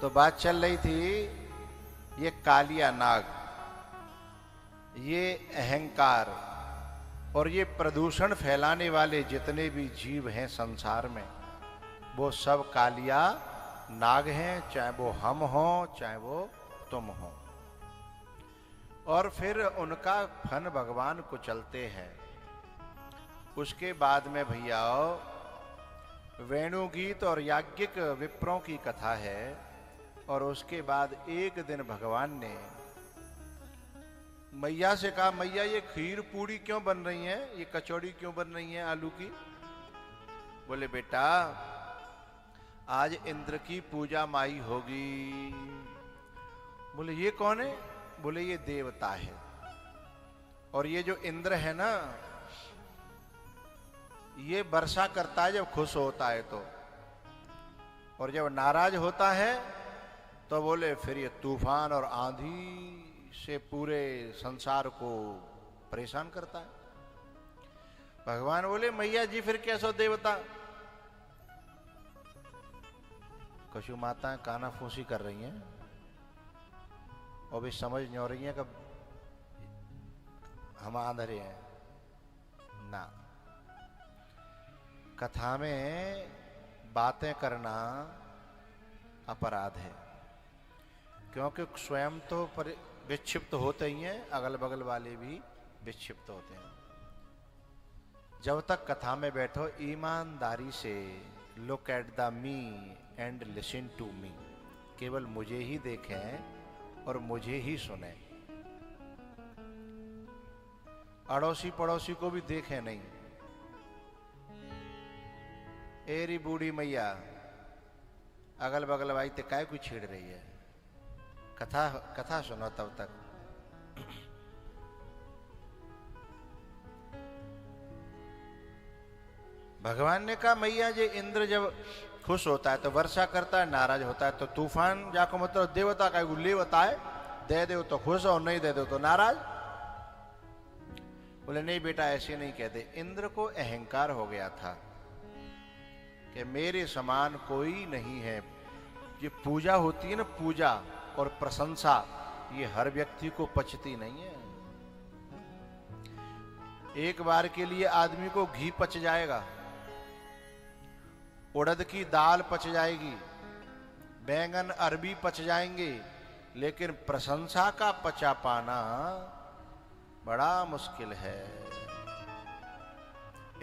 तो बात चल रही थी, ये कालिया नाग, ये अहंकार और ये प्रदूषण फैलाने वाले जितने भी जीव हैं संसार में, वो सब कालिया नाग हैं, चाहे वो हम हों चाहे वो तुम हो। और फिर उनका फन भगवान को चलते हैं। उसके बाद में भैया वेणुगीत और याज्ञिक विप्रों की कथा है। और उसके बाद एक दिन भगवान ने मैया से कहा, मैया ये खीर पूड़ी क्यों बन रही है, ये कचौड़ी क्यों बन रही है आलू की? बोले बेटा आज इंद्र की पूजा माई होगी। बोले ये कौन है? बोले ये देवता है। और ये जो इंद्र है ना, ये वर्षा करता है जब खुश होता है तो, और जब नाराज होता है तो बोले फिर ये तूफान और आंधी से पूरे संसार को परेशान करता है। भगवान बोले मैया जी फिर कैसो देवता? कछु माताएं काना फूसी कर रही हैं और भी समझ नहीं हो रही हैं कब हम आंधरे हैं ना। कथा में बातें करना अपराध है, क्योंकि स्वयं तो विक्षिप्त होते ही हैं, अगल बगल वाले भी विक्षिप्त होते हैं। जब तक कथा में बैठो ईमानदारी से look at the me and listen to me, केवल मुझे ही देखें और मुझे ही सुने, अड़ोसी पड़ोसी को भी देखें नहीं। एरी बूढ़ी मैया अगल बगल भाई ते काय कुछ छेड़ रही है, कथा सुनो तब तक। भगवान ने कहा मैया जी इंद्र जब खुश होता है तो वर्षा करता है, नाराज होता है तो तूफान, जाको मतलब देवता का गुल्ली होता है, दे दो तो खुश और नहीं दे दो तो नाराज। बोले नहीं बेटा ऐसे नहीं कहते। इंद्र को अहंकार हो गया था कि मेरे समान कोई नहीं है। ये पूजा होती है ना, पूजा और प्रशंसा, ये हर व्यक्ति को पचती नहीं है। एक बार के लिए आदमी को घी पच जाएगा, उड़द की दाल पच जाएगी, बैंगन अरबी पच जाएंगे, लेकिन प्रशंसा का पचा पाना बड़ा मुश्किल है।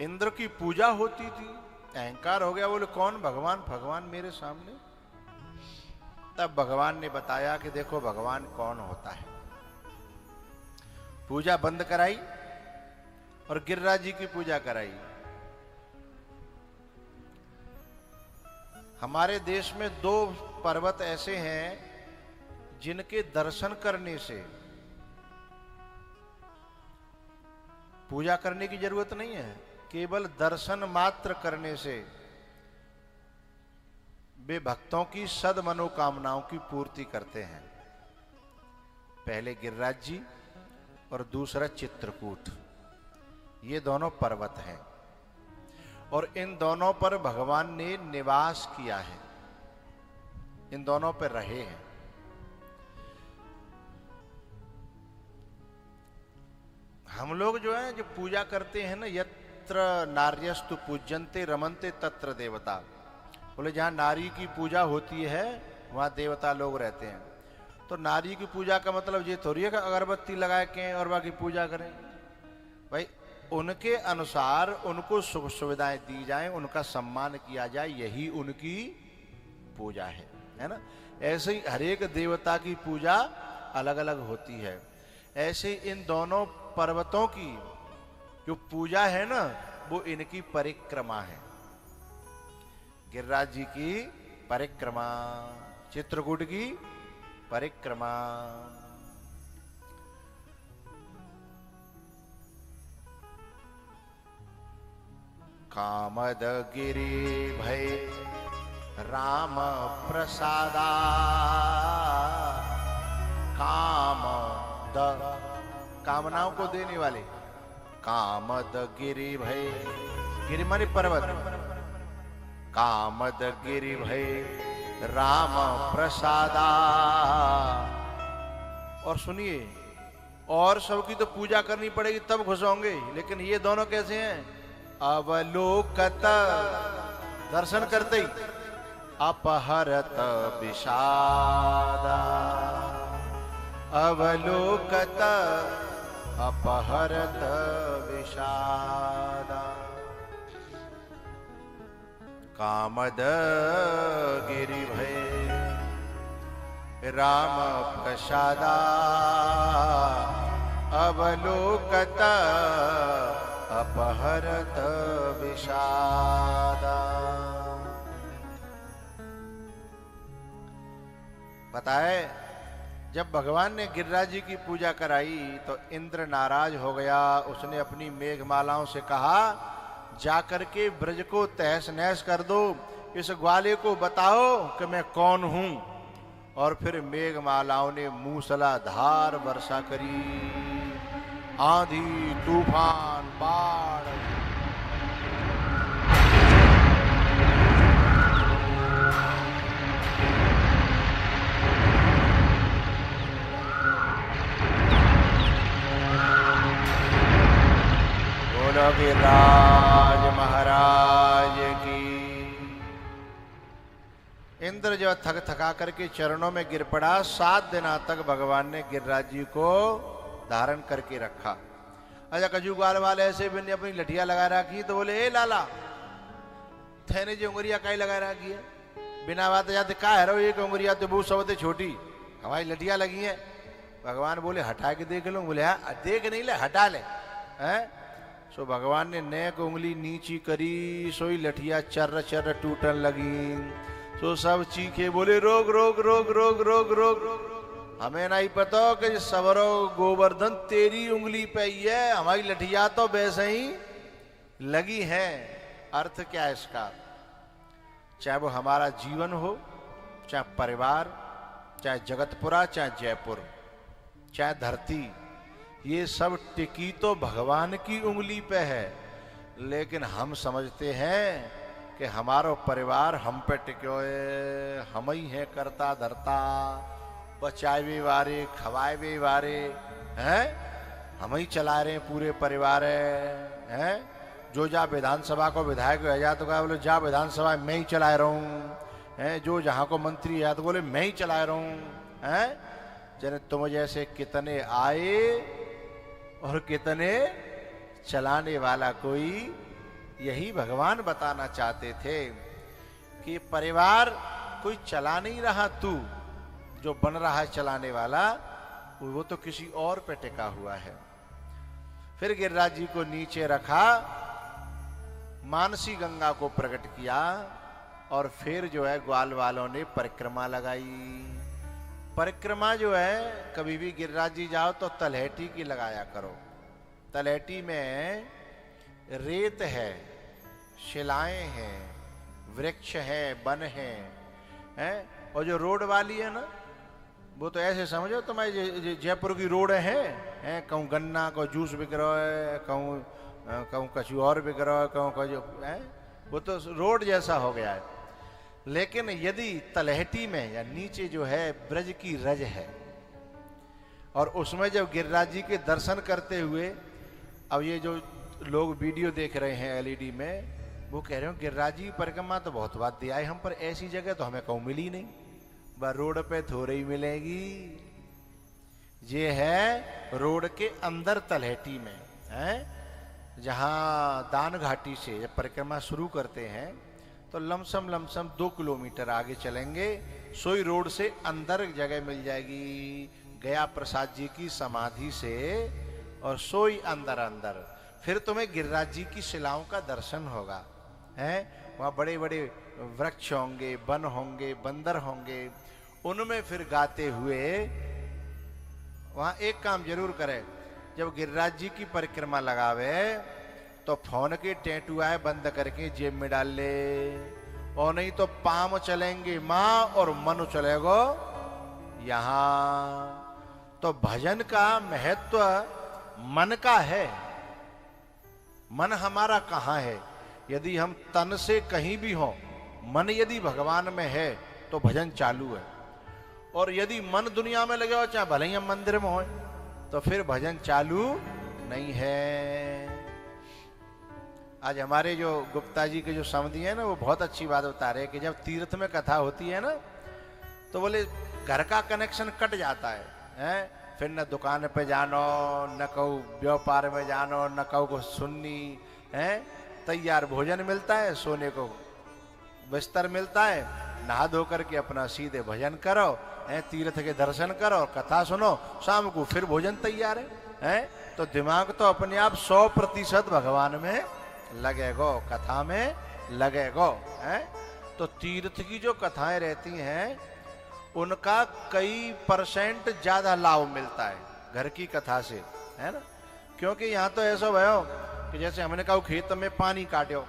इंद्र की पूजा होती थी, अहंकार हो गया। बोले कौन? भगवान। भगवान मेरे सामने। तब भगवान ने बताया कि देखो भगवान कौन होता है। पूजा बंद कराई और गिरिराज जी की पूजा कराई। हमारे देश में 2 पर्वत ऐसे हैं जिनके दर्शन करने से पूजा करने की जरूरत नहीं है, केवल दर्शन मात्र करने से वे भक्तों की सद मनोकामनाओं की पूर्ति करते हैं। पहले गिरिराज जी और दूसरा चित्रकूट, ये दोनों पर्वत हैं और इन दोनों पर भगवान ने निवास किया है, इन दोनों पर रहे हैं। हम लोग जो है जो पूजा करते हैं ना, यत्र नार्यस्तु पूज्यन्ते रमन्ते तत्र देवता। बोले जहां नारी की पूजा होती है वहां देवता लोग रहते हैं। तो नारी की पूजा का मतलब ये थोड़ी है कि अगरबत्ती लगा के और बाकी पूजा करें। भाई उनके अनुसार उनको सुख सुविधाएं दी जाएं, उनका सम्मान किया जाए, यही उनकी पूजा है ना। ऐसे ही हर एक देवता की पूजा अलग अलग होती है। ऐसे इन दोनों पर्वतों की जो पूजा है ना, वो इनकी परिक्रमा है। गिरिराज जी की परिक्रमा, चित्रकूट की परिक्रमा। कामद गिरि भय राम प्रसादा, कामद कामनाओं को देने वाले, कामद गिरि भय, गिरि माने पर्वत, कामद गिरि भय राम प्रसादा। और सुनिए, और सबकी तो पूजा करनी पड़ेगी तब खुश होंगे, लेकिन ये दोनों कैसे हैं? अवलोकत, दर्शन करते ही अपहरत विषादा। अवलोकत अपहरत विषादा। कामद गिरि भय राम प्रसादा। अवलोकत अपहरत विषादा। बताए, जब भगवान ने गिरिराज जी की पूजा कराई तो इंद्र नाराज हो गया। उसने अपनी मेघमालाओं से कहा, जाकर के ब्रज को तहस नहस कर दो, इस ग्वाले को बताओ कि मैं कौन हूं। और फिर मेघमालाओं ने मूसलाधार वर्षा करी, आंधी तूफान बाढ़। बोलो गिरिराज महाराज की। इंद्र जो थक थका करके चरणों में गिर पड़ा। 7 दिन तक भगवान ने गिरिराज जी को धारण करके रखा। अच्छा, कजूगाल वाले ऐसे भी अपनी लठिया लगा रखी तो बोले, ए लाला थैने जो उंगरिया काई लगा रखी है? बिना बात जाते का है रो, एक उंगरिया तो बहुत सबते छोटी, हमारी लठिया लगी है। भगवान बोले, हटा के देख लो। बोले, हाँ देख नहीं ले, हटा ले। हैं? सो भगवान ने नेक उंगली नीची करी, सोई लठिया चर्र चर्र टूटन लगी। सो सब चीखे, बोले रोग रोग रोग रोग रोग रोग। हमें नहीं पता कि सवरो गोवर्धन तेरी उंगली पे ही है, हमारी लठिया तो वैसे ही लगी है। अर्थ क्या है इसका? चाहे वो हमारा जीवन हो, चाहे परिवार, चाहे जगतपुरा, चाहे जयपुर, चाहे धरती, ये सब टिकी तो भगवान की उंगली पे है। लेकिन हम समझते हैं कि हमारा परिवार हम पे टिक्यो है, हम ही है करता धरता, बचाए वारे खवाए वारे हैं, हम ही चला रहे हैं पूरे परिवार हैं। जो जा विधानसभा को विधायक रह जा तो क्या बोले, जा विधानसभा मैं ही चला रहा हूँ हैं। जो जहाँ को मंत्री है तो बोले मैं ही चला रहा हूँ हैं। जने तुम जैसे कितने आए और कितने चलाने वाला कोई। यही भगवान बताना चाहते थे कि परिवार कोई चला नहीं रहा, तू जो बन रहा है चलाने वाला वो तो किसी और पे टिका हुआ है। फिर गिरिराज जी को नीचे रखा, मानसी गंगा को प्रकट किया और फिर जो है ग्वाल वालों ने परिक्रमा लगाई। परिक्रमा जो है, कभी भी गिरिराज जी जाओ तो तलहटी की लगाया करो। तलहटी में रेत है, शिलाएं हैं, वृक्ष है, वन है। और जो रोड वाली है ना, वो तो ऐसे समझो तुम्हारे जयपुर की रोड है, कहूँ गन्ना को जूस बिक रहा है, कहूँ कछु और बिक रहा है, कहूँ कछु है, वो तो रोड जैसा हो गया है। लेकिन यदि तलहटी में या नीचे जो है ब्रज की रज है, और उसमें जब गिरिराज जी के दर्शन करते हुए, अब ये जो लोग वीडियो देख रहे हैं एलईडी में, वो कह रहे हो गिरिराज जी परिक्रमा तो बहुत बात दिया है हम, पर ऐसी जगह तो हमें कहूँ मिली नहीं, वह रोड पे थोड़ी ही मिलेगी। ये है रोड के अंदर तलहटी में है, जहाँ दान घाटी से जब परिक्रमा शुरू करते हैं तो लमसम 2 किलोमीटर आगे चलेंगे, सोई रोड से अंदर जगह मिल जाएगी गया प्रसाद जी की समाधि से, और सोई अंदर फिर तुम्हें गिरिराज जी की शिलाओं का दर्शन होगा। हैं, वहाँ बड़े बड़े वृक्ष होंगे, वन होंगे, बंदर होंगे, उनमें फिर गाते हुए वहाँ एक काम जरूर करें, जब गिरिराज जी की परिक्रमा लगावे तो फोन के टेटुआए बंद करके जेब में डाल ले, और नहीं तो पाम चलेंगे माँ और मन चलेगो यहाँ। तो भजन का महत्व मन का है। मन हमारा कहाँ है? यदि हम तन से कहीं भी हो, मन यदि भगवान में है तो भजन चालू है। और यदि मन दुनिया में लगे हो, चाहे भले ही हम मंदिर में हो, तो फिर भजन चालू नहीं है। आज हमारे जो गुप्ता जी के जो समधी हैं ना, वो बहुत अच्छी बात बता रहे हैं कि जब तीर्थ में कथा होती है ना, तो बोले घर का कनेक्शन कट जाता है? फिर न दुकान पे जानो, न कहू व्यापार में जानो, न कहू को सुननी है। तैयार भोजन मिलता है, सोने को बिस्तर मिलता है, नहा धो करके अपना सीधे भजन करो, तीर्थ के दर्शन करो, कथा सुनो, शाम को फिर भोजन तैयार है। तो दिमाग तो अपने आप 100% भगवान में लगेगो, कथा में लगेगो। तो तीर्थ की जो कथाएं रहती हैं, उनका कई % ज्यादा लाभ मिलता है घर की कथा से, है ना। क्योंकि यहाँ तो ऐसा भयो कि जैसे हमने कहा खेत में पानी काटो,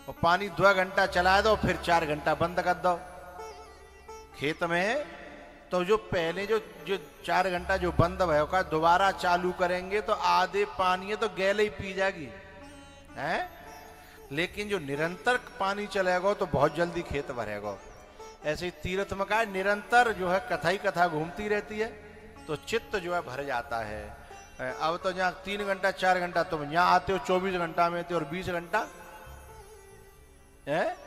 और पानी 2 घंटा चला दो, फिर 4 घंटा बंद कर दो खेत में। तो जो पहले जो 4 घंटा जो बंद भयो का दोबारा चालू करेंगे तो आधे पानी है तो गैले ही पी जाएगी, है। लेकिन जो निरंतर पानी चलेगा तो बहुत जल्दी खेत भरेगा। ऐसे ही तीर्थ में का निरंतर जो है कथा ही कथा घूमती रहती है, तो चित्त जो है भर जाता है। अब तो यहाँ 3 घंटा 4 घंटा तुम यहाँ आते हो, 24 घंटा में थे, और 20 घंटा है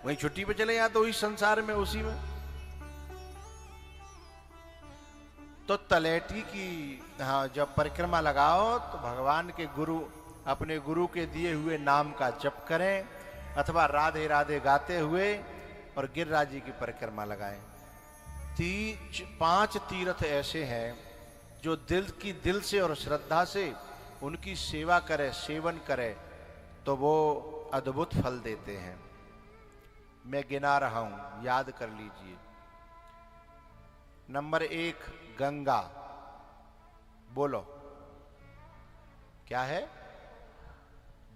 वही छुट्टी पे चले जाते, वही संसार में, उसी में। तो तलेटी की हाँ जब परिक्रमा लगाओ तो भगवान के गुरु, अपने गुरु के दिए हुए नाम का जप करें, अथवा राधे राधे गाते हुए और गिरिराज जी की परिक्रमा लगाएं। 5 तीर्थ ऐसे हैं जो दिल से और श्रद्धा से उनकी सेवा करे, सेवन करे, तो वो अद्भुत फल देते हैं। मैं गिना रहा हूं, याद कर लीजिए। नंबर 1 गंगा, बोलो क्या है?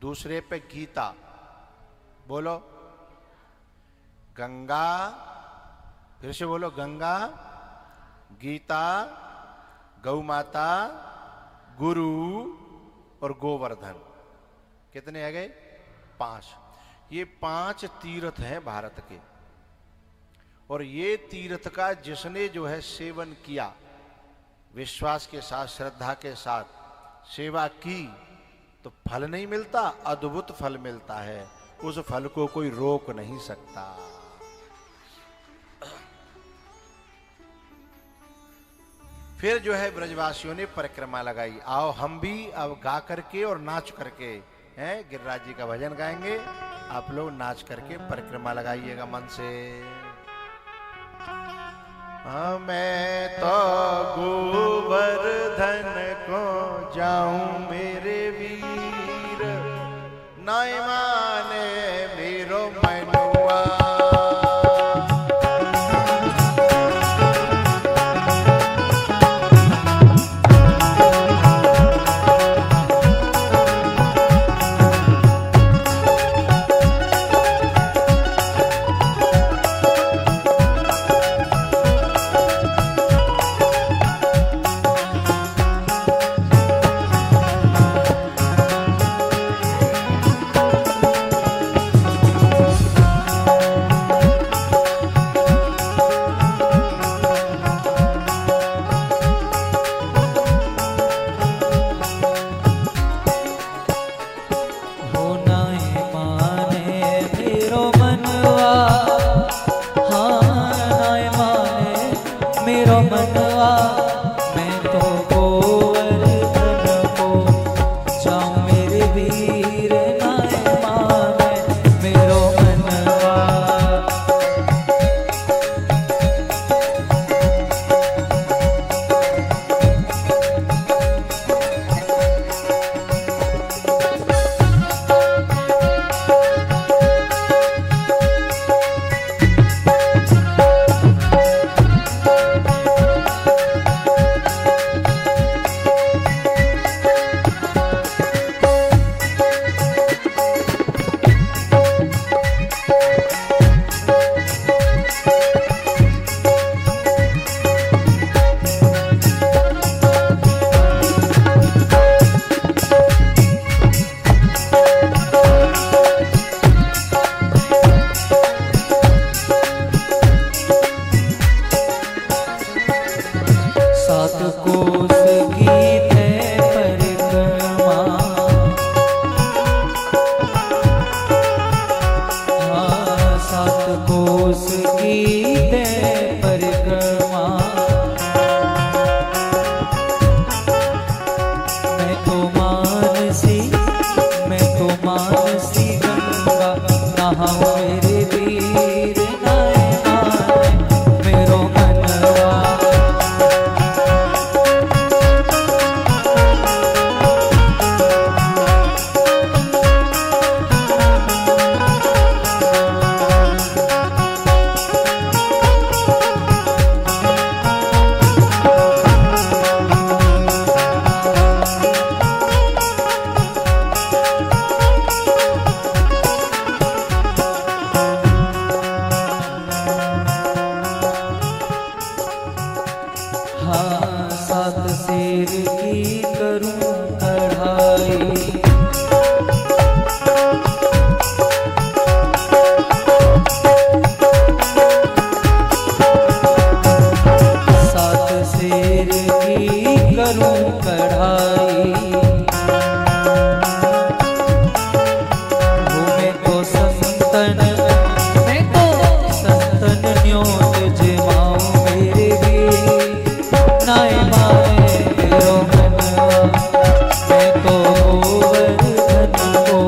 दूसरे पे गीता, बोलो गंगा, फिर से बोलो गंगा, गीता, गौ माता, गुरु और गोवर्धन। कितने आ गए? 5। ये 5 तीर्थ हैं भारत के। और ये तीर्थ का जिसने जो है सेवन किया, विश्वास के साथ, श्रद्धा के साथ सेवा की, तो फल नहीं मिलता, अद्भुत फल मिलता है। उस फल को कोई रोक नहीं सकता। फिर जो है ब्रजवासियों ने परिक्रमा लगाई। आओ हम भी अब गा करके और नाच करके हैं गिरिराज जी का भजन गाएंगे। आप लोग नाच करके परिक्रमा लगाइएगा मन से। मैं तो गोवर्धन को जाऊं मेरे वीर, नाय माने मेरो मनुआ। हाँ सात शेर की करूं कढ़ाई, सात शेर की करूं कढ़ाई, वो मैं तो संतन न्योत जमाऊं मेरे भी नाय माए मेरो मनवा, मैं तो गोवर्धन को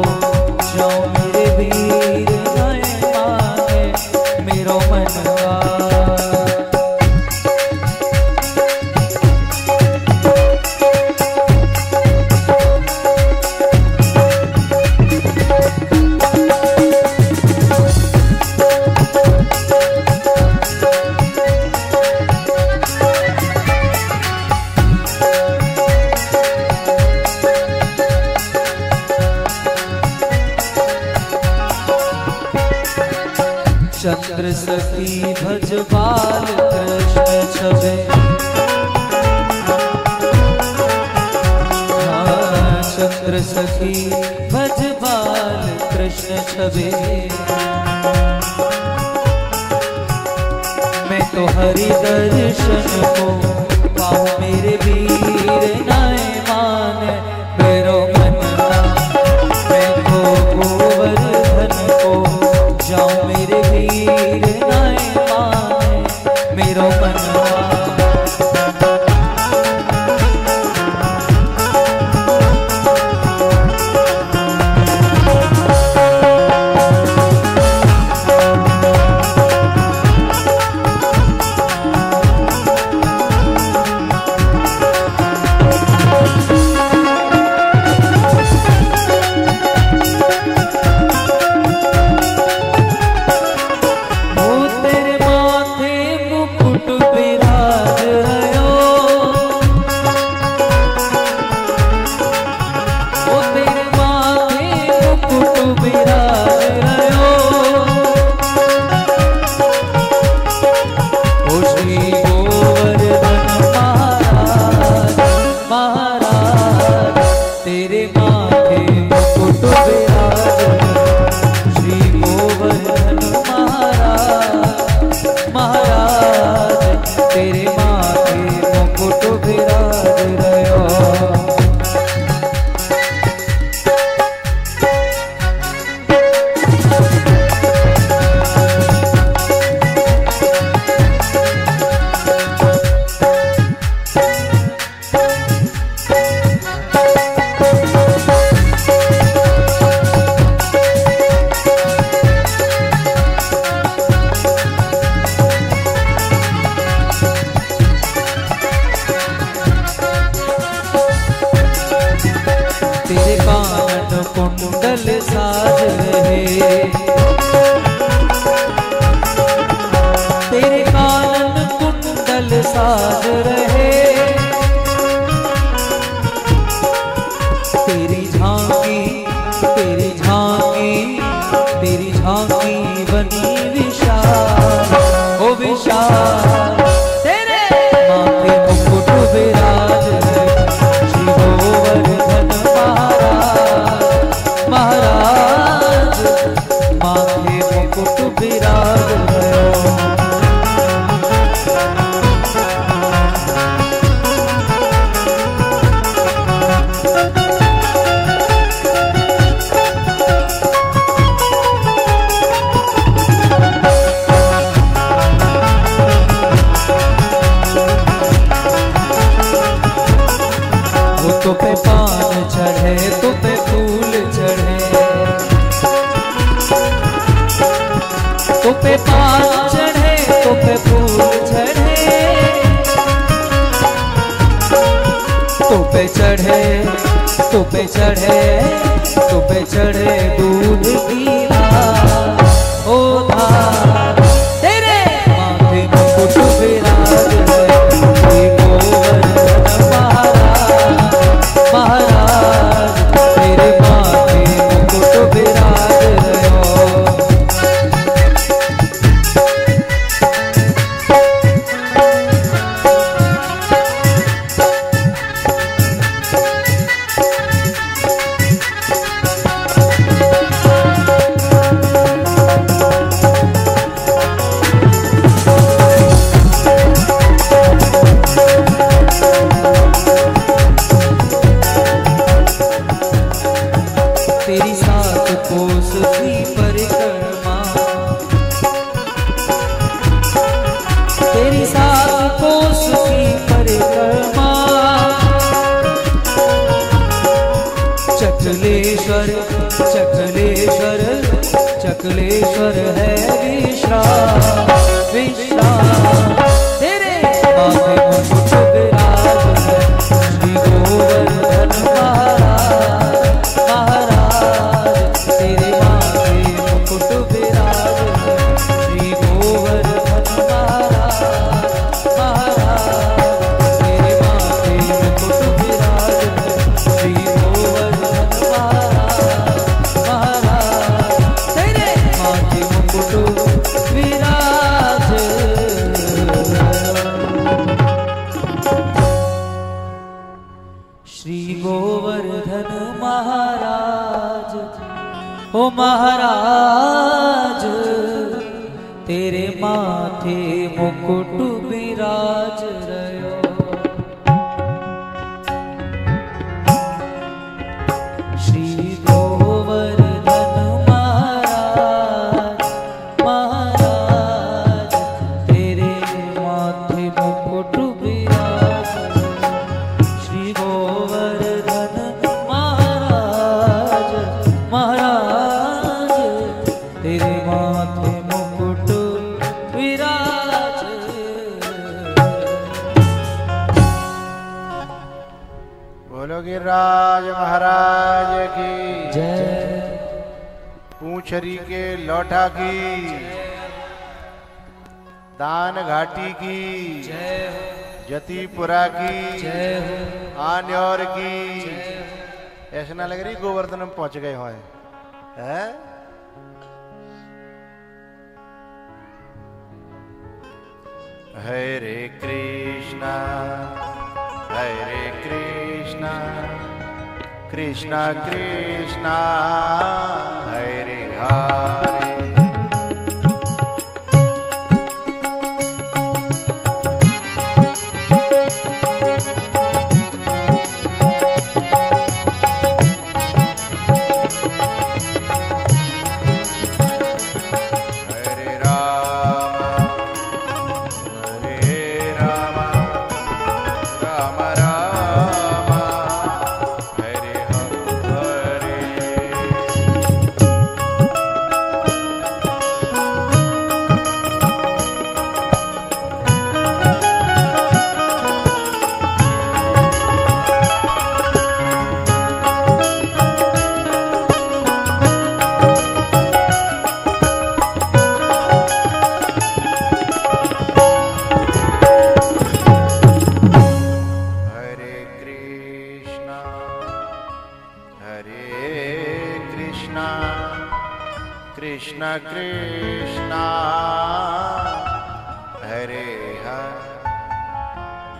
जाऊं मेरे वीर नाय माए मेरो मनवा। चंद्र सखी भजबाल कृष्ण छबे, हाँ चंद्र सखी भजबाल कृष्ण छबे, मैं तो हरि दर्शन को पाऊं मेरे वीर नाय मान मेरो मनवा, मैं तो गोवर्धन को जाऊं मेरे वीर नाय माने मेरो मनवा। कुंडल साज रहे, तेरे कानन कुंडल साज रहे, तेरी झांकी तेरी झांकी तेरी झांकी बनी विशाल ओ विशाल, तेरे माथे मुकुट विराज श्री गोवर्धन महाराज, माथे मुकुट विराज भयो। तो पे पान चढ़े तो पे फूल चढ़े, तो पे पान चढ़े तो पे फूल चढ़े, तो पे चढ़े तो पे चढ़े तो पे चढ़े दूध की धार ओ धार, तेरे माथे मुकुट विराज है गोवर्धन महाराज, तेरे माथे मुकुट विराज रहो। सकलेश्वर है विश्राम विश्राम। तेरे माथे मुकुट विराज है श्री गोवर्धन महाराज महाराज। तेरे माथे मुकुट विराज है श्री गोवर्धन महाराज महाराज। तेरे माथे मुकुट विराज है श्री गोवर्धन महाराज महाराज। तेरे माथे मुकुट विराज। श्री गोवर्धन महाराज ओ महाराज। तेरे माथे मुकुट विराज रयो। श्री गोवर्धन महाराज महाराज। तेरे माथे मुकुट विराज। श्री गोवर्धन महाराज महाराज। तेरे माथे मुकुट विराज। बोलो गिरिराज महाराज की जय पूंछरी के लौटा की दान घाटी की जय जतीपुरा की जय हो आन्योर की। ऐसा ना लग रही गोवर्धन में पहुंच गए हों हैं? हरे कृष्णा कृष्णा कृष्णा हरे हरे। हरे राम राम राम हरे हरे। हरे कृष्णा कृष्णा कृष्णा हरे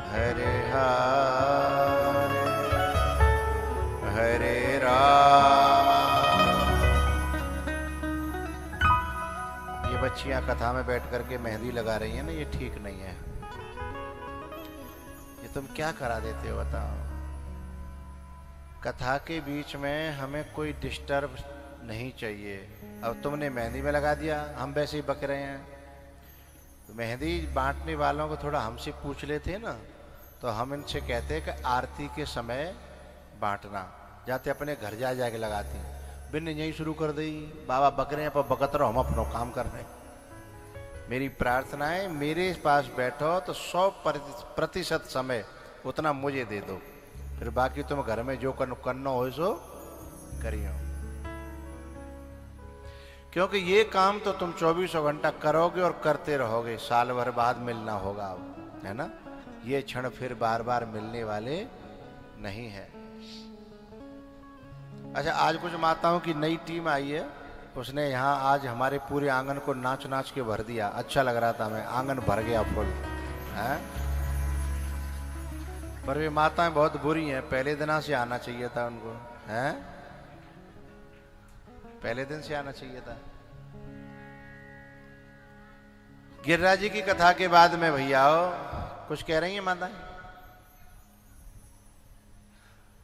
हरे हरे राम। ये बच्चियां कथा में बैठ करके मेहंदी लगा रही हैं ना, ये ठीक नहीं है। ये तुम क्या करा देते हो बताओ। कथा के बीच में हमें कोई डिस्टर्ब नहीं चाहिए। अब तुमने मेहंदी में लगा दिया, हम वैसे ही बक रहे हैं। तो मेहंदी बांटने वालों को थोड़ा हमसे पूछ लेते ना, तो हम इनसे कहते हैं कि आरती के समय बांटना। जाते अपने घर जा जाके लगाती, बिन यही शुरू कर दी। बाबा बक रहे हैं पर बकत रहो, हम अपना काम कर रहे हैं। मेरी प्रार्थना है मेरे पास बैठो तो 100% समय उतना मुझे दे दो, फिर बाकी तुम घर में जो करना हो सो करियो। क्योंकि ये काम तो तुम 24 घंटा करोगे और करते रहोगे, साल भर बाद मिलना होगा, है ना। ये क्षण फिर बार बार मिलने वाले नहीं है। अच्छा, आज कुछ माताओं की नई टीम आई है, उसने यहाँ आज हमारे पूरे आंगन को नाच नाच के भर दिया। अच्छा लग रहा था, मैं आंगन भर गया फुल है। पर वे माताएं बहुत बुरी हैं, पहले दिन से आना चाहिए था उनको, हैं? पहले दिन से आना चाहिए था। गिरिराज जी की कथा के बाद में भैया कुछ कह रही हैं माताएं?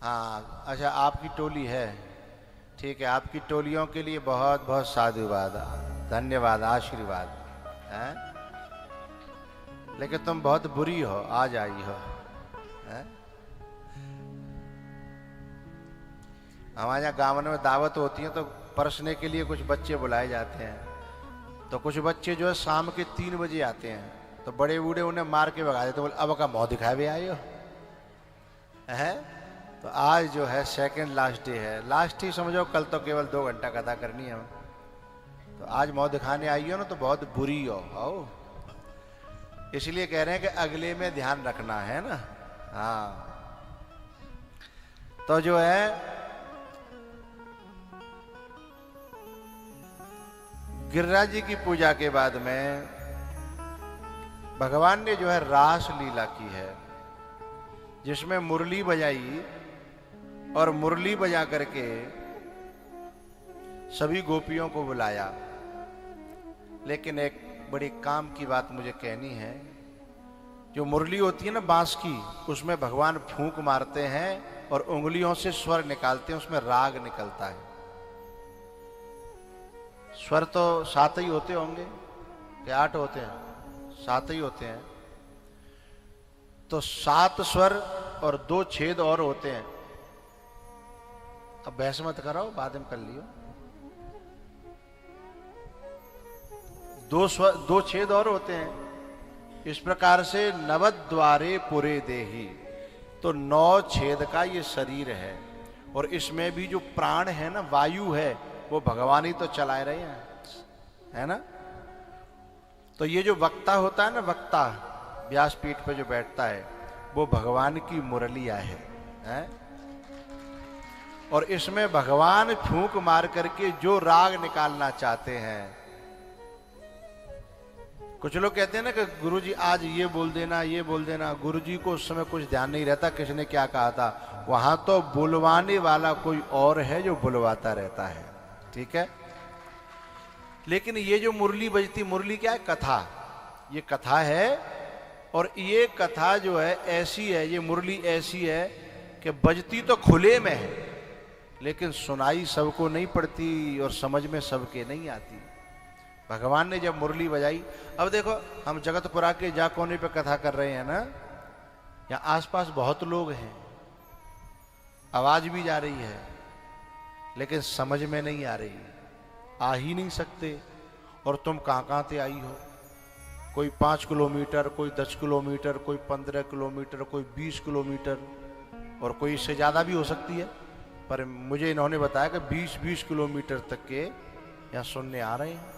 हाँ, अच्छा आपकी टोली है, ठीक है। आपकी टोलियों के लिए बहुत बहुत साधुवाद, धन्यवाद, आशीर्वाद है। लेकिन तुम बहुत बुरी हो, आज आई हो है? हमारे यहाँ गाँव में दावत होती है तो परसने के लिए कुछ बच्चे बुलाए जाते हैं, तो कुछ बच्चे जो है शाम के 3 बजे आते हैं, तो बड़े बूढ़े उन्हें मार के भगा देते, बोले अब का मुँह दिखाए भी आए हो है। तो आज जो है सेकंड लास्ट डे है, लास्ट ही समझो, कल तो केवल 2 घंटा कथा करनी है हमें, तो आज मुँह दिखाने आई हो ना तो बहुत बुरी हो आओ। इसलिए कह रहे हैं कि अगले में ध्यान रखना है ना। हाँ, तो जो है गिरिराज जी की पूजा के बाद में भगवान ने जो है रास लीला की है, जिसमें मुरली बजाई और मुरली बजा करके सभी गोपियों को बुलाया। लेकिन एक बड़ी काम की बात मुझे कहनी है, जो मुरली होती है ना बांस की, उसमें भगवान फूंक मारते हैं और उंगलियों से स्वर निकालते हैं, उसमें राग निकलता है। स्वर तो 7 ही होते होंगे कि 8 होते हैं? 7 ही होते हैं। तो 7 स्वर और 2 छेद और होते हैं। अब बहस मत कराओ, बाद में कर लियो। 2 छेद और होते हैं। इस प्रकार से नवद्वारे पुरे देही, तो 9 छेद का ये शरीर है, और इसमें भी जो प्राण है ना, वायु है, वो भगवान ही तो चलाए रहे हैं, है ना। तो ये जो वक्ता होता है ना, वक्ता व्यासपीठ पे जो बैठता है, वो भगवान की मुरलिया है? और इसमें भगवान फूंक मार करके जो राग निकालना चाहते हैं। कुछ लोग कहते हैं ना कि गुरुजी आज ये बोल देना, ये बोल देना। गुरुजी को उस समय कुछ ध्यान नहीं रहता किसने क्या कहा था, वहां तो बुलवाने वाला कोई और है जो बुलवाता रहता है, ठीक है। लेकिन ये जो मुरली बजती, मुरली क्या है? कथा। ये कथा है, और ये कथा जो है ऐसी है, ये मुरली ऐसी है कि बजती तो खुले में है, लेकिन सुनाई सबको नहीं पड़ती और समझ में सबके नहीं आती। भगवान ने जब मुरली बजाई, अब देखो हम जगतपुरा के जा कोने पे कथा कर रहे हैं ना, यहाँ आसपास बहुत लोग हैं, आवाज भी जा रही है, लेकिन समझ में नहीं आ रही, आ ही नहीं सकते। और तुम कहाँ से आई हो? कोई 5 किलोमीटर, कोई 10 किलोमीटर, कोई 15 किलोमीटर, कोई 20 किलोमीटर, और कोई इससे ज्यादा भी हो सकती है। पर मुझे इन्होंने बताया कि 20-20 किलोमीटर तक के यहाँ सुनने आ रहे हैं।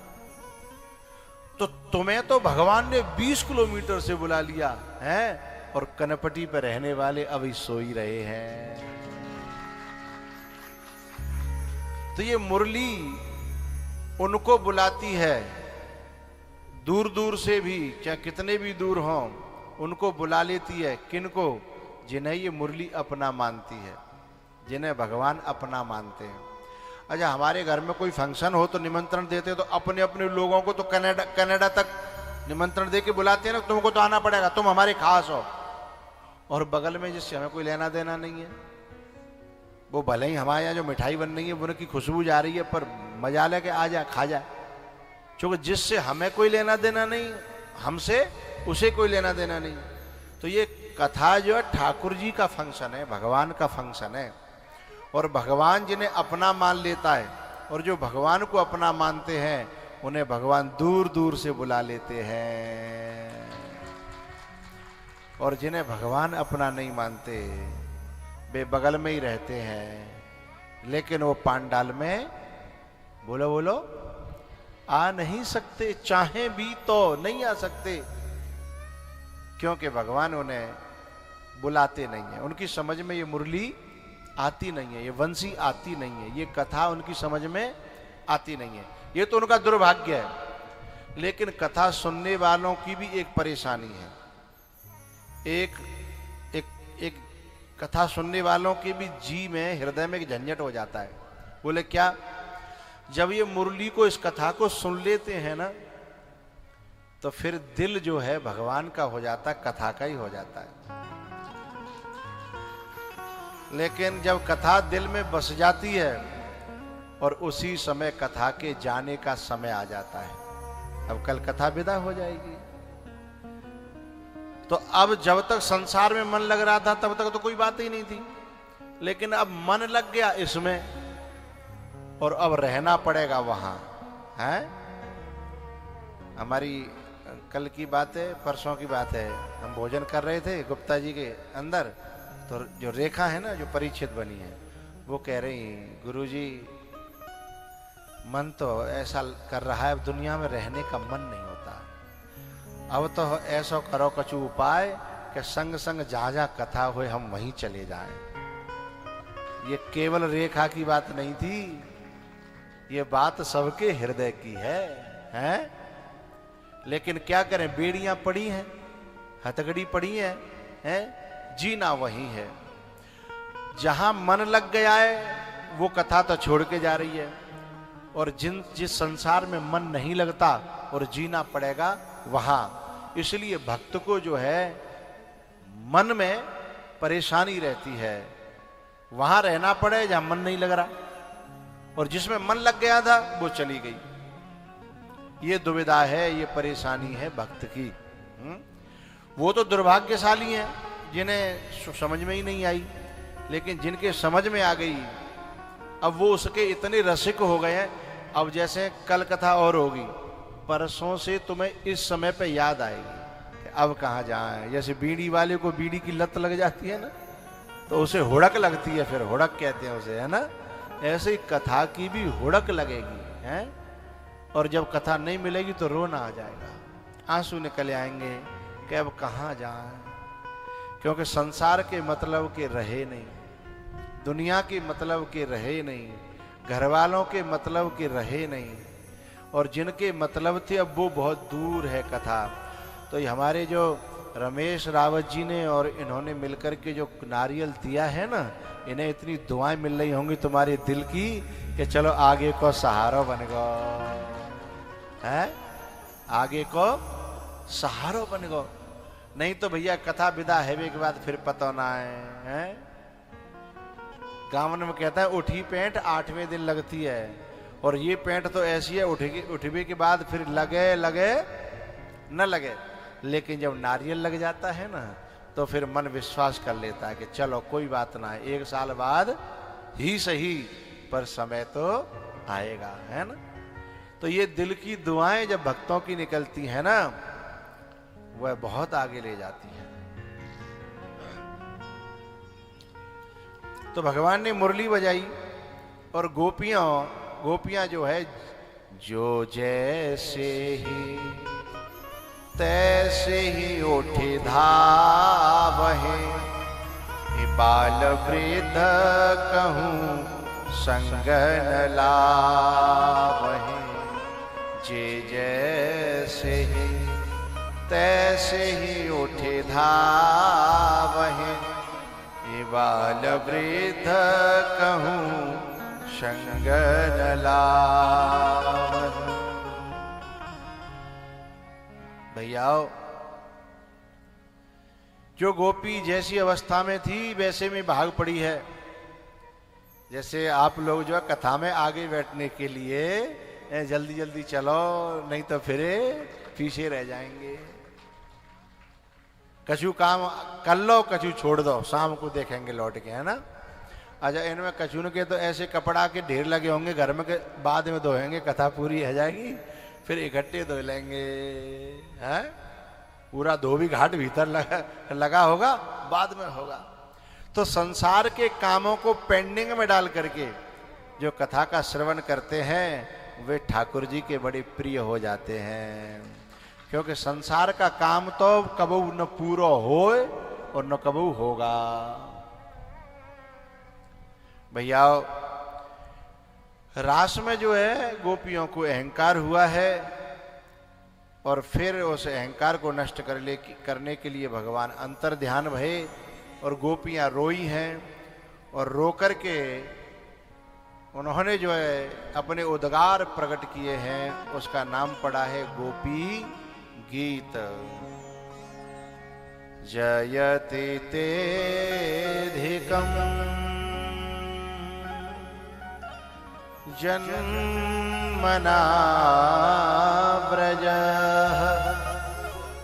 तो तुम्हें तो भगवान ने 20 किलोमीटर से बुला लिया है, और कनपटी पर रहने वाले अभी सो ही रहे हैं। तो ये मुरली उनको बुलाती है, दूर दूर से भी, चाहे कितने भी दूर हों, उनको बुला लेती है। किनको? जिन्हें ये मुरली अपना मानती है, जिन्हें भगवान अपना मानते हैं। अच्छा, हमारे घर में कोई फंक्शन हो तो निमंत्रण देते, तो अपने अपने लोगों को तो कनाडा तक निमंत्रण दे के बुलाते हैं ना, तुमको तो आना पड़ेगा, तुम हमारे खास हो। और बगल में जिससे हमें कोई लेना देना नहीं है, वो भले ही हमारे यहाँ जो मिठाई बन रही है वो उनकी खुशबू जा रही है, पर मजा लेके आ जाए, खा जाए। क्योंकि जिससे हमें कोई लेना देना नहीं, हमसे उसे कोई लेना देना नहीं। तो ये कथा जो है ठाकुर जी का फंक्शन है, भगवान का फंक्शन है। और भगवान जिन्हें अपना मान लेता है, और जो भगवान को अपना मानते हैं, उन्हें भगवान दूर दूर से बुला लेते हैं। और जिन्हें भगवान अपना नहीं मानते, वे बगल में ही रहते हैं, लेकिन वो पांडाल में बोलो बोलो आ नहीं सकते, चाहे भी तो नहीं आ सकते, क्योंकि भगवान उन्हें बुलाते नहीं है। उनकी समझ में ये मुरली आती नहीं है, ये वंशी आती नहीं है, ये कथा उनकी समझ में आती नहीं है। ये तो उनका दुर्भाग्य है। लेकिन कथा सुनने वालों की भी एक परेशानी है, एक कथा सुनने वालों के भी जी में, हृदय में एक झंझट हो जाता है। बोले क्या? जब ये मुरली को, इस कथा को सुन लेते हैं ना, तो फिर दिल जो है भगवान का हो जाता है, कथा का ही हो जाता है। लेकिन जब कथा दिल में बस जाती है, और उसी समय कथा के जाने का समय आ जाता है, अब कल कथा विदा हो जाएगी। तो अब जब तक संसार में मन लग रहा था, तब तक तो कोई बात ही नहीं थी। लेकिन अब मन लग गया इसमें, और अब रहना पड़ेगा वहां है। हमारी कल की बात है, परसों की बात है, हम भोजन कर रहे थे गुप्ता जी के अंदर, तो जो रेखा है ना, जो परीक्षित बनी है, वो कह रही गुरुजी मन तो ऐसा कर रहा है, अब दुनिया में रहने का मन नहीं होता, अब तो ऐसा करो कछु उपाय कि संग संग जहाँ जहाँ कथा हुए हम वहीं चले जाएं। ये केवल रेखा की बात नहीं थी, ये बात सबके हृदय की है? लेकिन क्या करें, बेड़ियां पड़ी हैं, हथकड़ी पड़ी हैं, जीना वही है। जहां मन लग गया है वो कथा तो छोड़ के जा रही है, और जिस संसार में मन नहीं लगता और जीना पड़ेगा वहां। इसलिए भक्त को जो है मन में परेशानी रहती है, वहां रहना पड़े जहां मन नहीं लग रहा, और जिसमें मन लग गया था वो चली गई। ये दुविधा है, ये परेशानी है भक्त की। वो तो दुर्भाग्यशाली हैं जिन्हें समझ में ही नहीं आई, लेकिन जिनके समझ में आ गई अब वो उसके इतने रसिक हो गए हैं। अब जैसे कल कथा और होगी, परसों से तुम्हें इस समय पे याद आएगी कि अब कहाँ जाएं। जैसे बीड़ी वाले को बीड़ी की लत लग जाती है ना, तो उसे हुड़क लगती है, फिर हुड़क कहते हैं उसे, है ना। ऐसे ही कथा की भी हुड़क लगेगी, है। और जब कथा नहीं मिलेगी तो रोना आ जाएगा, आंसू निकल आएंगे कि अब कहाँ जाएं, क्योंकि संसार के मतलब के रहे नहीं, दुनिया के मतलब के रहे नहीं, घर वालों के मतलब के रहे नहीं, और जिनके मतलब थे अब वो बहुत दूर है कथा। तो ये हमारे जो रमेश रावत जी ने और इन्होंने मिलकर के जो नारियल दिया है ना, इन्हें इतनी दुआएं मिल रही होंगी तुम्हारे दिल की कि चलो आगे को सहारा बन गो, है, आगे को सहारो बन गो। नहीं तो भैया कथा विदा हेवे के बाद फिर पता ना है। गावन में कहता है उठी पेंट 8वें दिन लगती है, और ये पेंट तो ऐसी है उठवे के बाद फिर लगे लगे न लगे, लेकिन जब नारियल लग जाता है ना तो फिर मन विश्वास कर लेता है कि चलो कोई बात ना है, 1 साल बाद ही सही पर समय तो आएगा, है ना। तो ये दिल की दुआएं जब भक्तों की निकलती है ना, वह बहुत आगे ले जाती है। तो भगवान ने मुरली बजाई, और गोपियां जो है, जो जैसे ही तैसे ही उठे धावहे, बाल वृद्ध कहूँ संग न लावहे। जे जैसे ही तैसे ही उठे धावहे, बाल वृद्ध कहूँ संग न लावहे। भैयाओ, जो गोपी जैसी अवस्था में थी वैसे में भाग पड़ी है। जैसे आप लोग जो है कथा में आगे बैठने के लिए जल्दी जल्दी चलो, नहीं तो फिर पीछे रह जाएंगे। कछु काम कर लो, कछु छोड़ दो, शाम को देखेंगे लौट के, है ना। अच्छा, इनमें कछु के तो ऐसे कपड़ा के ढेर लगे होंगे घर में, के बाद में धोएंगे, कथा पूरी हो जाएगी, फिर इकट्ठे धो लेंगे, हैं। पूरा धोबी घाट भीतर लगा होगा, बाद में होगा। तो संसार के कामों को पेंडिंग में डाल करके जो कथा का श्रवण करते हैं वे ठाकुर जी के बड़े प्रिय हो जाते हैं, क्योंकि संसार का काम तो कबू न पूरा होए और न कबू होगा। भैया, रास में जो है गोपियों को अहंकार हुआ है, और फिर उस अहंकार को नष्ट करने के लिए भगवान अंतर ध्यान भये, और गोपियां रोई हैं, और रो करके उन्होंने जो है अपने उद्गार प्रकट किए हैं, उसका नाम पड़ा है गोपी गीत। जयति तेधिकम् जन्मना व्रजः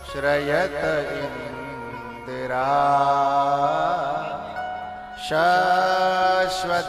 श्रयत इंदिरा शाश्वतत्रहि।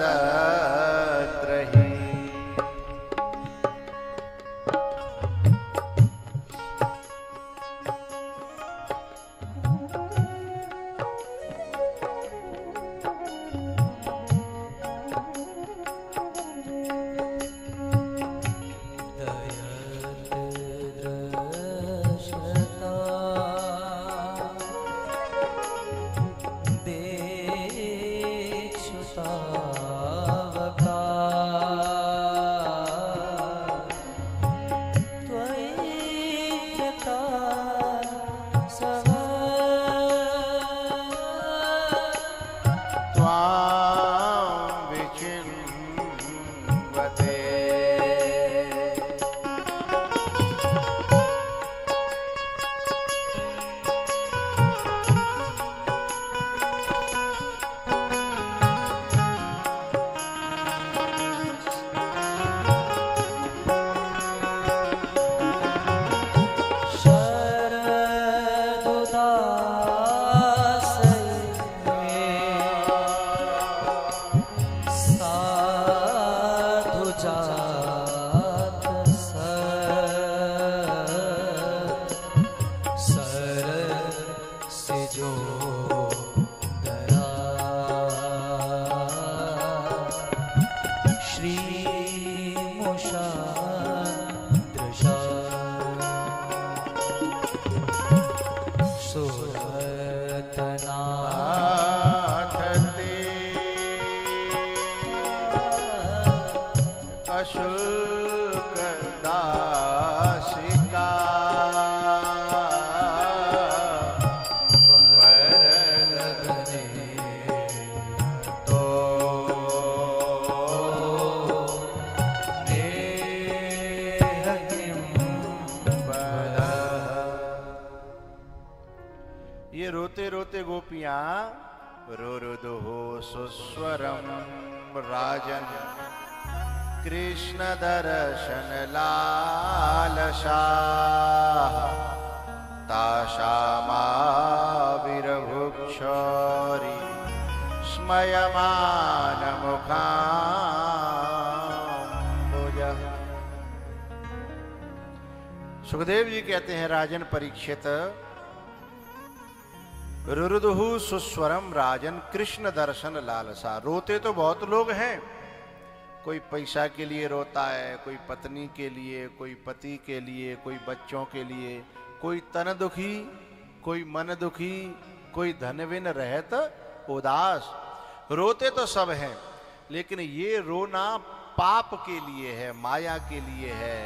नाथ ते अशुल्क दासिका वरदने तो नेह किं वदः। ये रोते रोते गोपियां रुरुदुहु सुस्वरम राजन कृष्ण दर्शन लालसा ताशामाविर्भुक्षौरी स्मयमान मुखाम्बुजः। सुखदेव जी कहते हैं, राजन परीक्षित, रुरुदुहु सुस्वरम राजन कृष्ण दर्शन लालसा। रोते तो बहुत लोग हैं, कोई पैसा के लिए रोता है, कोई पत्नी के लिए, कोई पति के लिए, कोई बच्चों के लिए, कोई तन दुखी, कोई मन दुखी, कोई धनविन रहत उदास। रोते तो सब हैं, लेकिन ये रोना पाप के लिए है, माया के लिए है।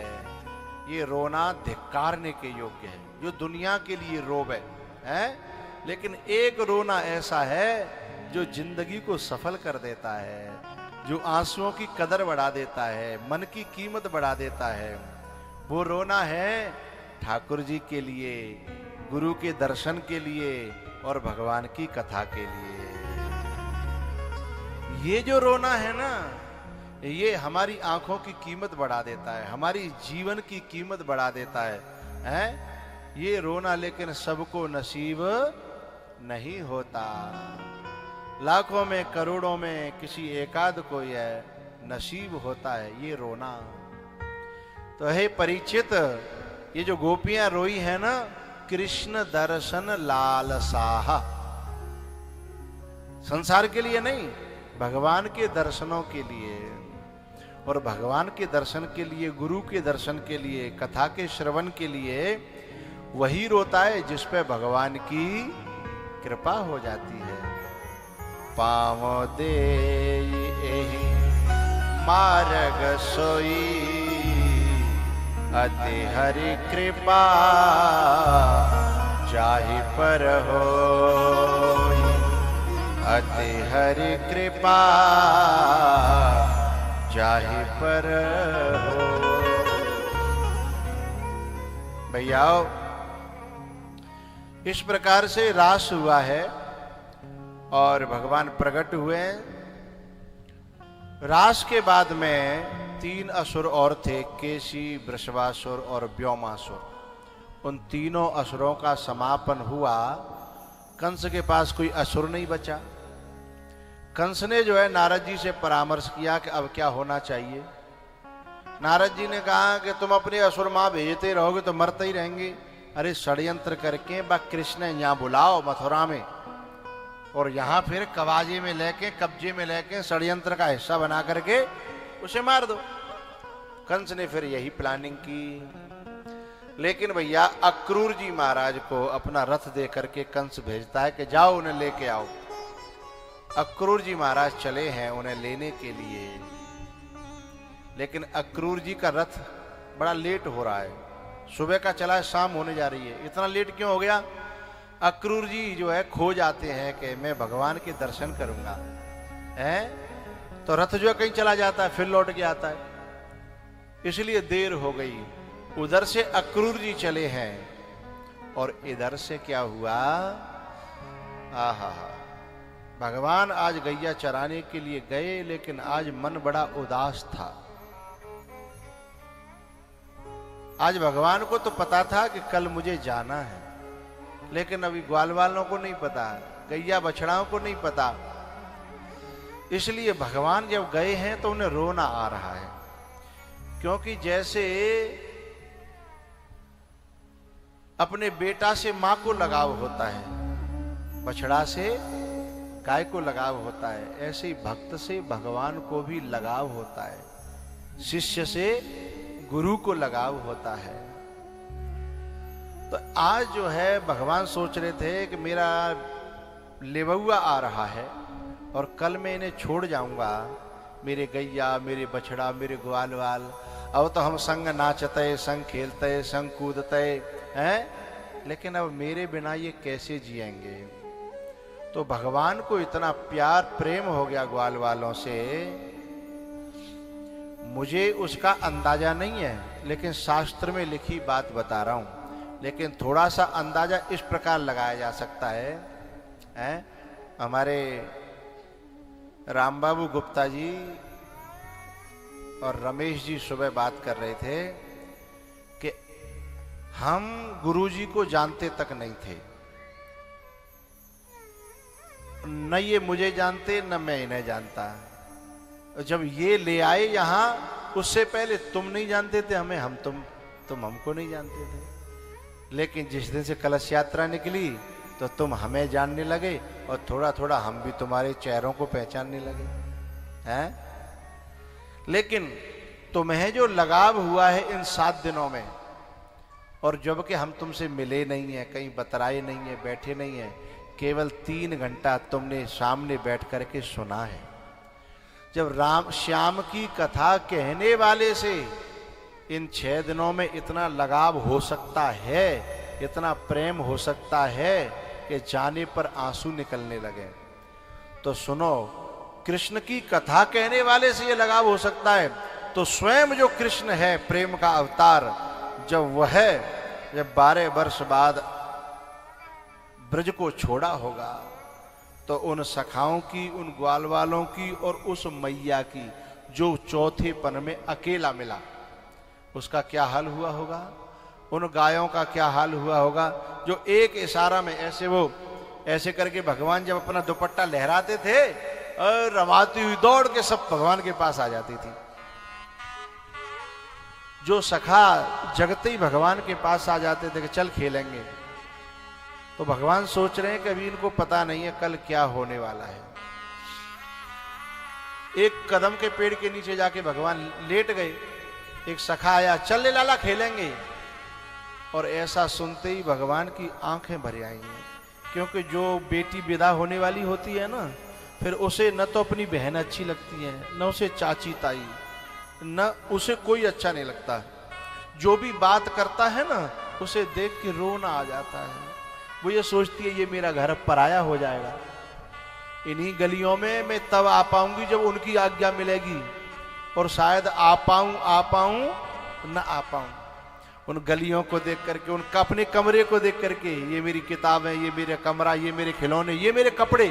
ये रोना धिक्कारने के योग्य है, जो दुनिया के लिए रोवे है। लेकिन एक रोना ऐसा है जो जिंदगी को सफल कर देता है, जो आंसुओं की कदर बढ़ा देता है, मन की कीमत बढ़ा देता है। वो रोना है ठाकुर जी के लिए, गुरु के दर्शन के लिए और भगवान की कथा के लिए। ये जो रोना है ना, ये हमारी आंखों की कीमत बढ़ा देता है, हमारी जीवन की कीमत बढ़ा देता है? ये रोना लेकिन सबको नसीब नहीं होता। लाखों में करोड़ों में किसी एकाध को यह नसीब होता है ये रोना। तो हे परीक्षित, ये जो गोपियां रोई है ना, कृष्ण दर्शन लालसाह, संसार के लिए नहीं, भगवान के दर्शनों के लिए। और भगवान के दर्शन के लिए, गुरु के दर्शन के लिए, कथा के श्रवण के लिए वही रोता है जिस पे भगवान की कृपा हो जाती है। पाँव दे एहि मार्ग सोई, अति हरि कृपा जाहि पर होई। अति हरि कृपा जाहि पर हो। भैया इस प्रकार से रास हुआ है और भगवान प्रकट हुए। रास के बाद में 3 असुर और थे, केशी, वृषभासुर और व्योमासुर। उन तीनों असुरों का समापन हुआ। कंस के पास कोई असुर नहीं बचा। कंस ने जो है नारद जी से परामर्श किया कि अब क्या होना चाहिए। नारद जी ने कहा कि तुम अपने असुर माँ भेजते रहोगे तो मरते ही रहेंगे। अरे षड्यंत्र करके बा कृष्ण यहाँ बुलाओ मथुरा में, और यहाँ फिर कवाजे में लेके, कब्जे में लेके षड्यंत्र का हिस्सा बना करके उसे मार दो। कंस ने फिर यही प्लानिंग की। लेकिन भैया अक्रूर जी महाराज को अपना रथ दे करके कंस भेजता है कि जाओ उन्हें लेके आओ। अक्रूर जी महाराज चले हैं उन्हें लेने के लिए, लेकिन अक्रूर जी का रथ बड़ा लेट हो रहा है। सुबह का चला है, शाम होने जा रही है। इतना लेट क्यों हो गया? अक्रूर जी जो है खो जाते हैं कि मैं भगवान के दर्शन करूंगा, हैं? तो रथ जो है कहीं चला जाता है, फिर लौट के आता है, इसलिए देर हो गई। उधर से अक्रूर जी चले हैं और इधर से क्या हुआ? आहा, भगवान आज गैया चराने के लिए गए, लेकिन आज मन बड़ा उदास था। आज भगवान को तो पता था कि कल मुझे जाना है, लेकिन अभी ग्वाल वालों को नहीं पता, गैया बछड़ाओं को नहीं पता। इसलिए भगवान जब गए हैं तो उन्हें रोना आ रहा है, क्योंकि जैसे अपने बेटा से मां को लगाव होता है, बछड़ा से गाय को लगाव होता है, ऐसे ही भक्त से भगवान को भी लगाव होता है, शिष्य से गुरु को लगाव होता है। तो आज जो है भगवान सोच रहे थे कि मेरा लेवुआ आ रहा है और कल मैं इन्हें छोड़ जाऊंगा, मेरे गैया, मेरे बछड़ा, मेरे ग्वाल वाल, अब तो हम संग नाचते, संग खेलते, संग कूदते हैं, लेकिन अब मेरे बिना ये कैसे जिएंगे। तो भगवान को इतना प्यार प्रेम हो गया ग्वाल वालों से, मुझे उसका अंदाजा नहीं है, लेकिन शास्त्र में लिखी बात बता रहा हूं। लेकिन थोड़ा सा अंदाजा इस प्रकार लगाया जा सकता है, हैं? हमारे रामबाबू गुप्ता जी और रमेश जी सुबह बात कर रहे थे कि हम गुरुजी को जानते तक नहीं थे, न ये मुझे जानते न मैं इन्हें जानता। जब ये ले आए यहां, उससे पहले तुम नहीं जानते थे हमें, हम तुम हमको नहीं जानते थे। लेकिन जिस दिन से कलश यात्रा निकली तो तुम हमें जानने लगे और थोड़ा थोड़ा हम भी तुम्हारे चेहरों को पहचानने लगे हैं। लेकिन तुम्हें जो लगाव हुआ है इन 7 दिनों में, और जब कि हम तुमसे मिले नहीं है, कहीं बतराए नहीं है, बैठे नहीं है, केवल 3 घंटा तुमने सामने बैठ करके सुना है। जब राम श्याम की कथा कहने वाले से इन 6 दिनों में इतना लगाव हो सकता है, इतना प्रेम हो सकता है कि जाने पर आंसू निकलने लगे, तो सुनो, कृष्ण की कथा कहने वाले से ये लगाव हो सकता है, तो स्वयं जो कृष्ण है प्रेम का अवतार, जब 12 वर्ष बाद ब्रज को छोड़ा होगा, तो उन सखाओं की, उन ग्वाल वालों की और उस मैया की जो चौथे पन में अकेला मिला, उसका क्या हाल हुआ होगा। उन गायों का क्या हाल हुआ होगा जो एक इशारा में ऐसे करके भगवान जब अपना दुपट्टा लहराते थे और रमाती हुई दौड़ के सब भगवान के पास आ जाती थी। जो सखा जगते ही भगवान के पास आ जाते थे कि चल खेलेंगे, तो भगवान सोच रहे हैं कि अभी इनको पता नहीं है कल क्या होने वाला है। एक कदम के पेड़ के नीचे जाके भगवान लेट गए, एक सखा आया, चल ले लाला खेलेंगे, और ऐसा सुनते ही भगवान की आंखें भर आई हैं, क्योंकि जो बेटी विदा होने वाली होती है ना, फिर उसे न तो अपनी बहन अच्छी लगती है, न उसे चाची ताई, न उसे कोई अच्छा नहीं लगता। जो भी बात करता है ना, उसे देख के रोना आ जाता है। वो ये सोचती है ये मेरा घर पराया हो जाएगा, इन्हीं गलियों में मैं तब आ पाऊंगी जब उनकी आज्ञा मिलेगी, और शायद आ पाऊं न आ पाऊं। उन गलियों को देख करके, उनका अपने कमरे को देख करके, ये मेरी किताबें, ये मेरा कमरा, ये मेरे खिलौने, ये मेरे कपड़े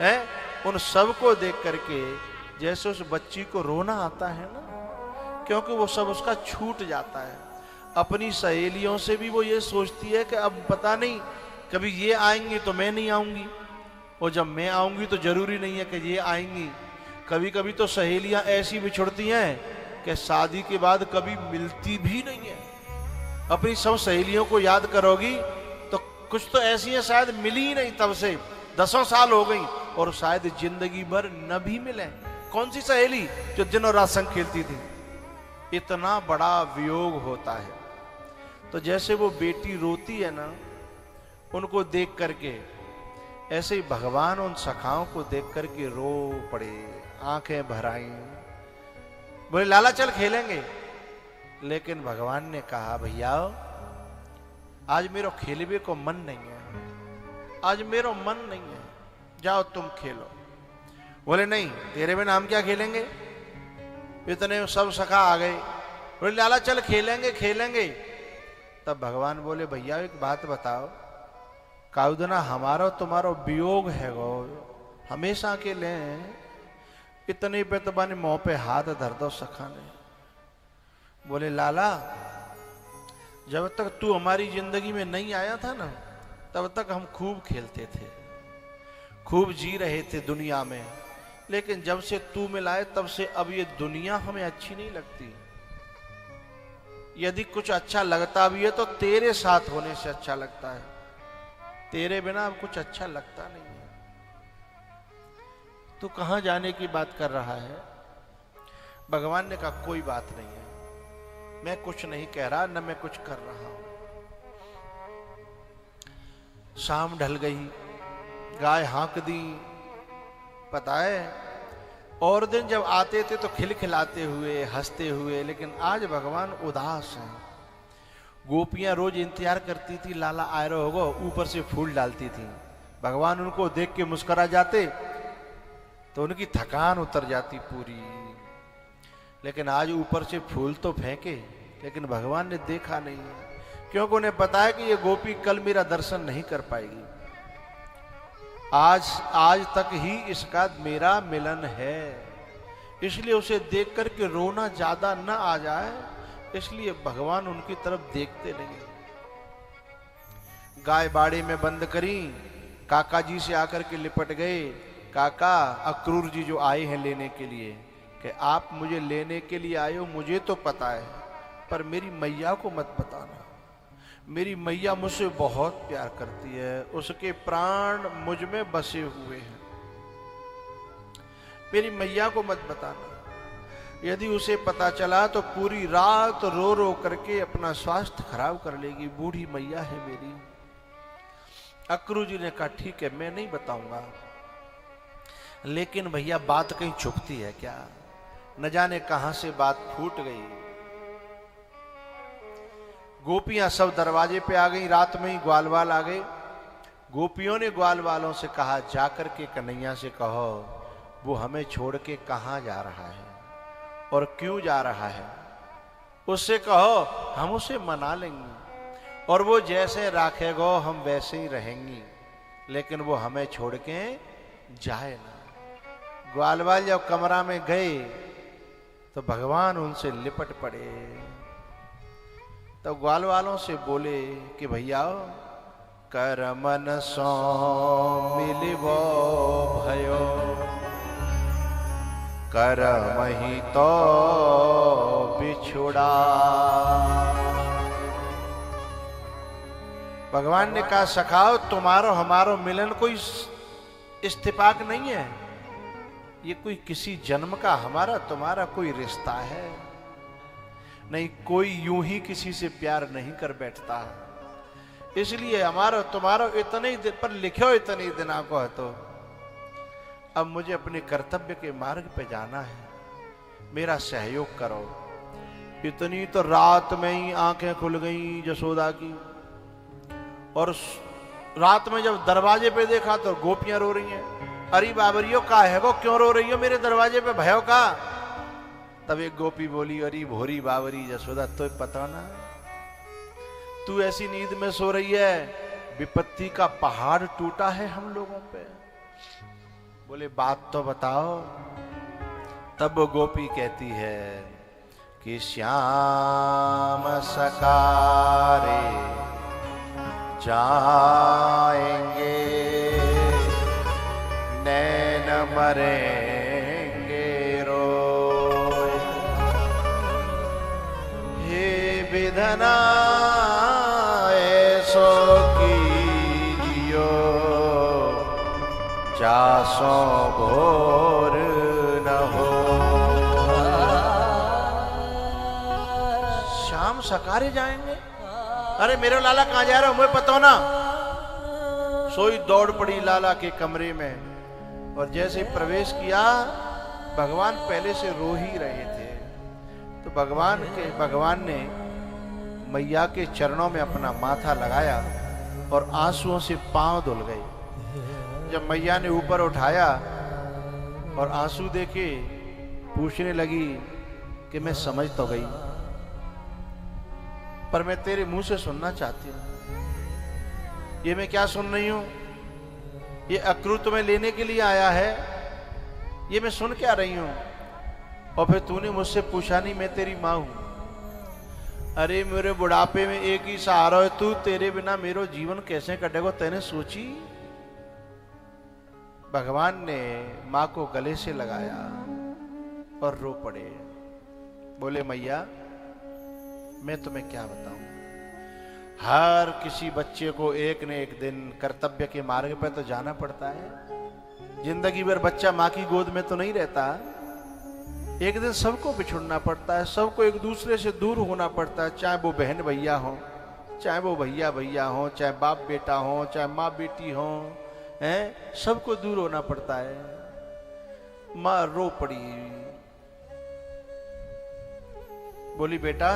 हैं, उन सब को देख करके जैसे उस बच्ची को रोना आता है ना, क्योंकि वो सब उसका छूट जाता है। अपनी सहेलियों से भी वो ये सोचती है कि अब पता नहीं कभी ये आएंगी तो मैं नहीं आऊंगी, और जब मैं आऊंगी तो जरूरी नहीं है कि ये आएंगी। कभी कभी तो सहेलियां ऐसी बिछुड़ती हैं कि शादी के बाद कभी मिलती भी नहीं है। अपनी सब सहेलियों को याद करोगी तो कुछ तो ऐसी है शायद मिली ही नहीं, तब से 10 साल हो गई, और शायद जिंदगी भर न भी मिले। कौन सी सहेली जो दिन और रात संग खेलती थी। इतना बड़ा वियोग होता है। तो जैसे वो बेटी रोती है ना उनको देख करके, ऐसे ही भगवान उन सखाओं को देख करके रो पड़े, आंखें भर आई, बोले लाला चल खेलेंगे। लेकिन भगवान ने कहा भैया आज मेरो खेलवे को मन नहीं है, आज मेरो मन नहीं है, जाओ तुम खेलो। बोले नहीं, तेरे बिना हम क्या खेलेंगे। इतने सब सखा आ गए, बोले लाला चल खेलेंगे खेलेंगे। तब भगवान बोले भैया एक बात बताओ, काउदना हमारा तुम्हारा वियोग है गो, हमेशा के ले इतने पे तो बने मुंह पे हाथ धर दो सखा ने। बोले लाला जब तक तू हमारी जिंदगी में नहीं आया था ना, तब तक हम खूब खेलते थे, खूब जी रहे थे दुनिया में, लेकिन जब से तू मिलाए तब से अब ये दुनिया हमें अच्छी नहीं लगती। यदि कुछ अच्छा लगता भी है तो तेरे साथ होने से अच्छा लगता है, तेरे बिना अब कुछ अच्छा लगता नहीं है। तू कहां जाने की बात कर रहा है। भगवान ने कहा कोई बात नहीं है, मैं कुछ नहीं कह रहा, न मैं कुछ कर रहा हूं। शाम ढल गई, गाय हाँक दी। पता है और दिन जब आते थे तो खिलखिलाते हुए हंसते हुए, लेकिन आज भगवान उदास हैं। गोपियां रोज इंतजार करती थी लाला आए रहो होगो, ऊपर से फूल डालती थी। भगवान उनको देख के मुस्कुरा जाते तो उनकी थकान उतर जाती पूरी। लेकिन आज ऊपर से फूल तो फेंके, लेकिन भगवान ने देखा नहीं, क्योंकि उन्हें पता है कि ये गोपी कल मेरा दर्शन नहीं कर पाएगी। आज तक ही इसका मेरा मिलन है, इसलिए उसे देख करके रोना ज्यादा न आ जाए, इसलिए भगवान उनकी तरफ देखते नहीं। गाय बाड़े में बंद करी, काका जी से आकर के लिपट गए। काका अक्रूर जी जो आए हैं लेने के लिए, कि आप मुझे लेने के लिए आए हो मुझे तो पता है, पर मेरी मैया को मत बताना। मेरी मैया मुझसे बहुत प्यार करती है, उसके प्राण मुझ में बसे हुए हैं, मेरी मैया को मत बताना। यदि उसे पता चला तो पूरी रात रो रो करके अपना स्वास्थ्य खराब कर लेगी, बूढ़ी मैया है मेरी। अक्रूर जी ने कहा ठीक है मैं नहीं बताऊंगा, लेकिन भैया बात कहीं छुपती है क्या? न जाने कहां से बात फूट गई। गोपियां सब दरवाजे पे आ गई, रात में ही ग्वालवाल आ गए। गोपियों ने ग्वाल वालों से कहा जाकर के कन्हैया से कहो वो हमें छोड़ के कहां जा रहा है और क्यों जा रहा है। उससे कहो हम उसे मना लेंगे और वो जैसे राखेगो हम वैसे ही रहेंगी, लेकिन वो हमें छोड़ के जाए ना। ग्वालवाल जब कमरा में गए तो भगवान उनसे लिपट पड़े। तो ग्वाल वालों से बोले कि भैया कर मन सो मिलिबो भयो, कर मही तो बिछुड़ा। भगवान ने कहा सखाओ तुम्हारो हमारो मिलन कोई इत्तेफाक नहीं है, ये कोई किसी जन्म का हमारा तुम्हारा कोई रिश्ता है नहीं, कोई यूं ही किसी से प्यार नहीं कर बैठता। इसलिए हमारा तुम्हारा इतने ही दिन पर लिखो, इतने ही दिना को है तो अब मुझे अपने कर्तव्य के मार्ग पे जाना है, मेरा सहयोग करो। इतनी तो रात में ही आंखें खुल गई जसोदा की, और रात में जब दरवाजे पे देखा तो गोपियां रो रही हैं। अरे बाबरियो का है वो, क्यों रो रही हो मेरे दरवाजे पे भयो का? तब एक गोपी बोली अरे भोरी बाबरी जसोदा तो पता ना, तू ऐसी नींद में सो रही है, विपत्ति का पहाड़ टूटा है हम लोगों पे। बोले बात तो बताओ। तब वो गोपी कहती है कि श्याम सकारे जाएंगे नैन मरेंगे रोए, हे विधना ऐसो कीजियो जासो घोर न हो। शाम सकारे जाएंगे? अरे मेरे लाला कहां जा रहे हो मुझे पता हो ना। सोई दौड़ पड़ी लाला के कमरे में, और जैसे प्रवेश किया भगवान पहले से रो ही रहे थे। तो भगवान ने मैया के चरणों में अपना माथा लगाया और आंसुओं से पांव धुल गए। जब मैया ने ऊपर उठाया और आंसू देखे, पूछने लगी कि मैं समझ तो गई, पर मैं तेरे मुंह से सुनना चाहती हूं। ये मैं क्या सुन रही हूं? ये अक्रूर तुम्हें लेने के लिए आया है, ये मैं सुन क्या रही हूं? और फिर तूने मुझसे पूछा नहीं मैं तेरी मां हूं। अरे मेरे बुढ़ापे में एक ही सहारा है तू, तेरे बिना मेरो जीवन कैसे कटेगा तैने सोची? भगवान ने मां को गले से लगाया और रो पड़े। बोले मैया मैं तुम्हें क्या बताऊं, हर किसी बच्चे को एक न एक दिन कर्तव्य के मार्ग पर तो जाना पड़ता है। जिंदगी भर बच्चा मां की गोद में तो नहीं रहता, एक दिन सबको बिछुड़ना पड़ता है, सबको एक दूसरे से दूर होना पड़ता है, चाहे वो बहन भैया हो, चाहे वो भैया भैया हो, चाहे बाप बेटा हो, चाहे माँ बेटी हो, है, सबको दूर होना पड़ता है। मां रो पड़ी, बोली बेटा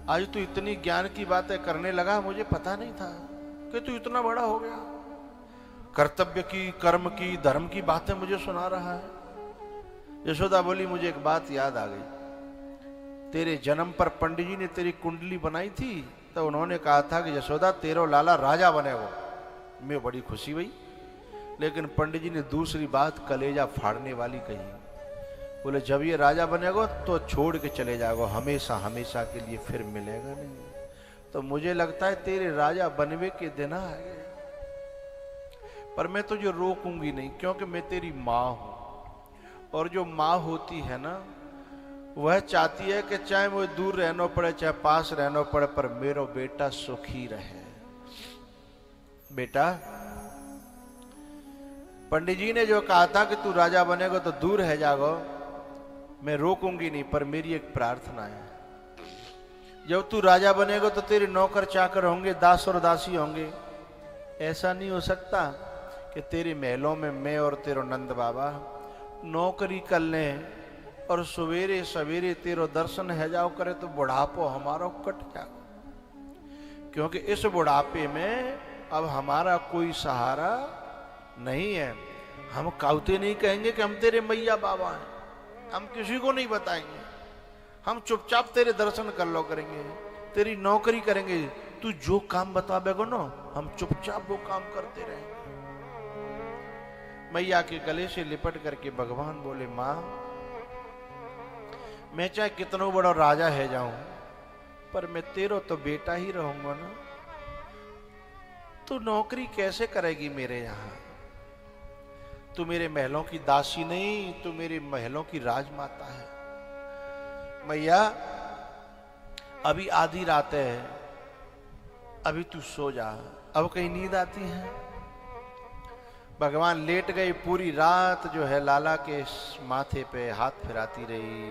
आज तू इतनी ज्ञान की बातें करने लगा, मुझे पता नहीं था कि तू इतना बड़ा हो गया। कर्तव्य की, कर्म की, धर्म की बातें मुझे सुना रहा है। यशोदा बोली मुझे एक बात याद आ गई, तेरे जन्म पर पंडित जी ने तेरी कुंडली बनाई थी, तो उन्होंने कहा था कि यशोदा तेरो लाला राजा बनेगा। मैं बड़ी खुशी हुई, लेकिन पंडित जी ने दूसरी बात कलेजा फाड़ने वाली कही। बोले जब ये राजा बनेगा तो छोड़ के चले जाएगा, हमेशा हमेशा के लिए फिर मिलेगा नहीं। तो मुझे लगता है तेरे राजा बनवे के दिन आ गए, पर मैं तुझे रोकूंगी नहीं, क्योंकि मैं तेरी माँ हूं। और जो माँ होती है ना, वह चाहती है कि चाहे वो दूर रहना पड़े चाहे पास रहना पड़े, पर मेरा बेटा सुखी रहे। बेटा पंडित जी ने जो कहा था कि तू राजा बनेगा तो दूर रह जाओ, मैं रोकूंगी नहीं, पर मेरी एक प्रार्थना है, जब तू राजा बनेगा तो तेरे नौकर चाकर होंगे, दास और दासी होंगे। ऐसा नहीं हो सकता कि तेरे महलों में मैं और तेरो नंद बाबा नौकरी कर लें और सवेरे सवेरे तेरो दर्शन है जाओ करे तो बुढ़ापो हमारा कट जाओ। क्योंकि इस बुढ़ापे में अब हमारा कोई सहारा नहीं है। हम काउते नहीं कहेंगे कि हम तेरे मैया बाबा हैं, हम किसी को नहीं बताएंगे, हम चुपचाप तेरे दर्शन कर लो करेंगे, तेरी नौकरी करेंगे, तू जो काम बतावेगा ना हम चुपचाप वो काम करते रहेंगे। मैया के गले से लिपट करके भगवान बोले मां मैं चाहे कितना बड़ा राजा है जाऊं, पर मैं तेरो तो बेटा ही रहूंगा ना। तू नौकरी कैसे करेगी मेरे यहां? तू मेरे महलों की दासी नहीं, तू मेरे महलों की राजमाता है। मैया अभी आधी रात है, अभी तू सो जा, अब कहीं नींद आती है? भगवान लेट गई, पूरी रात जो है लाला के माथे पे हाथ फिराती रही,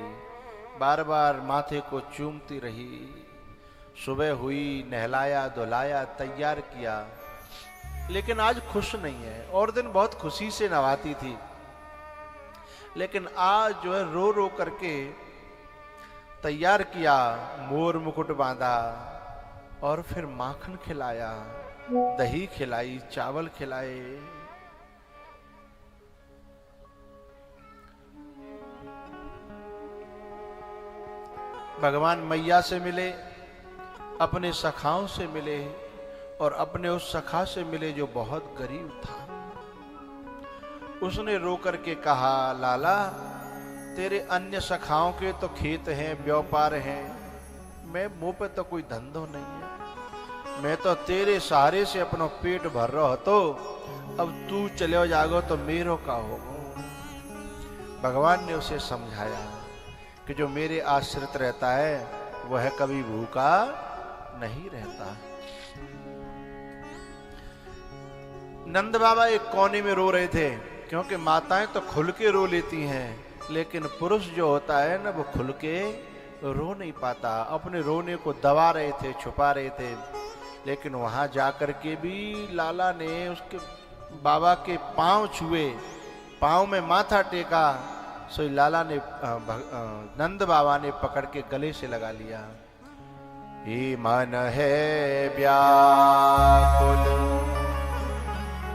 बार बार माथे को चूमती रही। सुबह हुई, नहलाया धुलाया तैयार किया, लेकिन आज खुश नहीं है। और दिन बहुत खुशी से नवाती थी, लेकिन आज जो है रो रो करके तैयार किया, मोर मुकुट बांधा और फिर माखन खिलाया, दही खिलाई, चावल खिलाए। भगवान मैया से मिले, अपने सखाओं से मिले, और अपने उस सखा से मिले जो बहुत गरीब था। उसने रो करके कहा लाला तेरे अन्य सखाओं के तो खेत हैं, व्यापार हैं, मैं मुंह पे तो कोई धंधो नहीं है, मैं तो तेरे सहारे से अपना पेट भर रहा, तो अब तू चले जागो तो मेरो का होगा। भगवान ने उसे समझाया कि जो मेरे आश्रित रहता है वह कभी भूखा नहीं रहता। नंद बाबा एक कोने में रो रहे थे, क्योंकि माताएं तो खुल के रो लेती हैं, लेकिन पुरुष जो होता है ना वो खुल के रो नहीं पाता। अपने रोने को दबा रहे थे, छुपा रहे थे, लेकिन वहां जाकर के भी लाला ने उसके बाबा के पांव छुए, पांव में माथा टेका, सो लाला ने नंद बाबा ने पकड़ के गले से लगा लिया। ये मन है व्याकुल,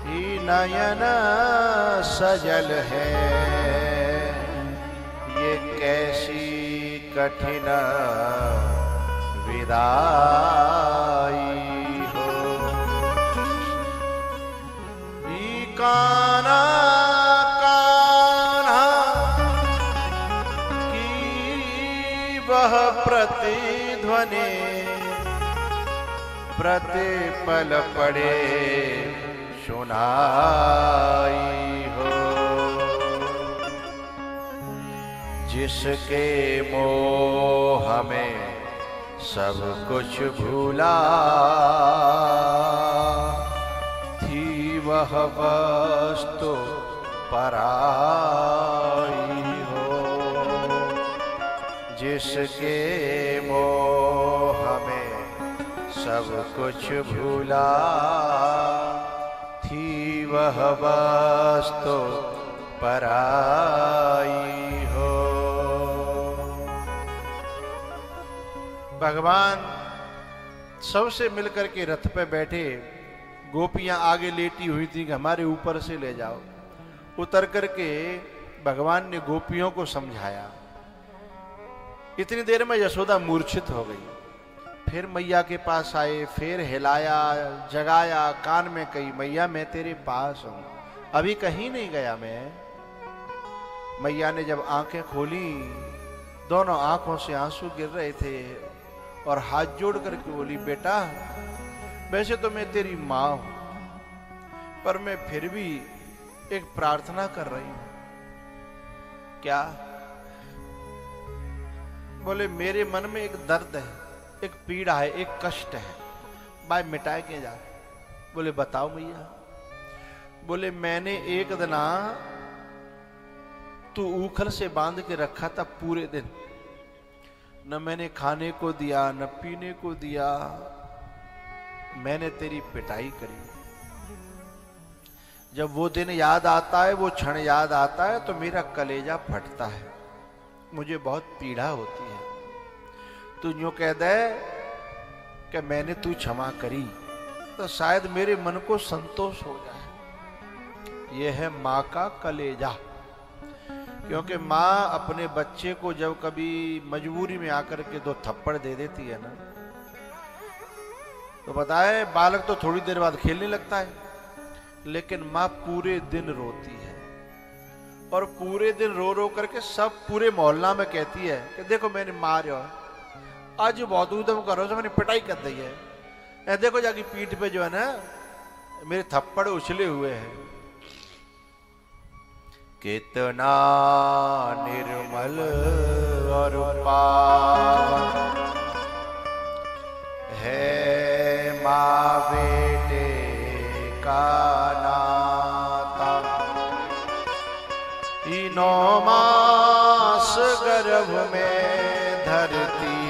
ये नयन सजल है, ये कैसी कठिन विदाई हो। ये कान्हा कान्हा की वह प्रतिध्वनि प्रतिपल पड़े सुनाई हो। जिसके मोह में सब कुछ भूला, थी वह वस्तु पराई हो। जिसके मोह में सब कुछ भूला, थी वह वस्तु पराई हो। भगवान सबसे मिलकर के रथ पे बैठे, गोपियां आगे लेटी हुई थी कि हमारे ऊपर से ले जाओ। उतर करके भगवान ने गोपियों को समझाया। इतनी देर में यशोदा मूर्छित हो गई। फिर मैया के पास आए, फिर हिलाया, जगाया, कान में कही, मैया मैं तेरे पास हूं, अभी कहीं नहीं गया मैं। मैया ने जब आंखें खोली, दोनों आंखों से आंसू गिर रहे थे और हाथ जोड़ करके बोली, बेटा वैसे तो मैं तेरी मां हूं, पर मैं फिर भी एक प्रार्थना कर रही हूं। क्या? बोले मेरे मन में एक दर्द है, एक पीड़ा है, एक कष्ट है, भाई मिटाए के जा। बोले बताओ मैया। बोले मैंने एक दिन तू ऊखल से बांध के रखा था पूरे दिन, न मैंने खाने को दिया न पीने को दिया, मैंने तेरी पिटाई करी। जब वो दिन याद आता है, वो क्षण याद आता है तो मेरा कलेजा फटता है, मुझे बहुत पीड़ा होती है। तू यूं कह दे कि मैंने तू क्षमा करी तो शायद मेरे मन को संतोष हो जाए। यह है माँ का कलेजा। क्योंकि माँ अपने बच्चे को जब कभी मजबूरी में आकर के 2 थप्पड़ दे देती है ना, तो बताए बालक तो थोड़ी देर बाद खेलने लगता है, लेकिन माँ पूरे दिन रोती है और पूरे दिन रो रो करके सब पूरे मोहल्ला में कहती है कि देखो मैंने मारा, आज बहुत उदम करो तो मैंने पिटाई कर दी है, देखो जाके पीठ पे जो है ना मेरे थप्पड़ उछले हुए हैं। कितना निर्मल और पावन है माँ बेटे का नाता, 9 मास गर्भ में धरती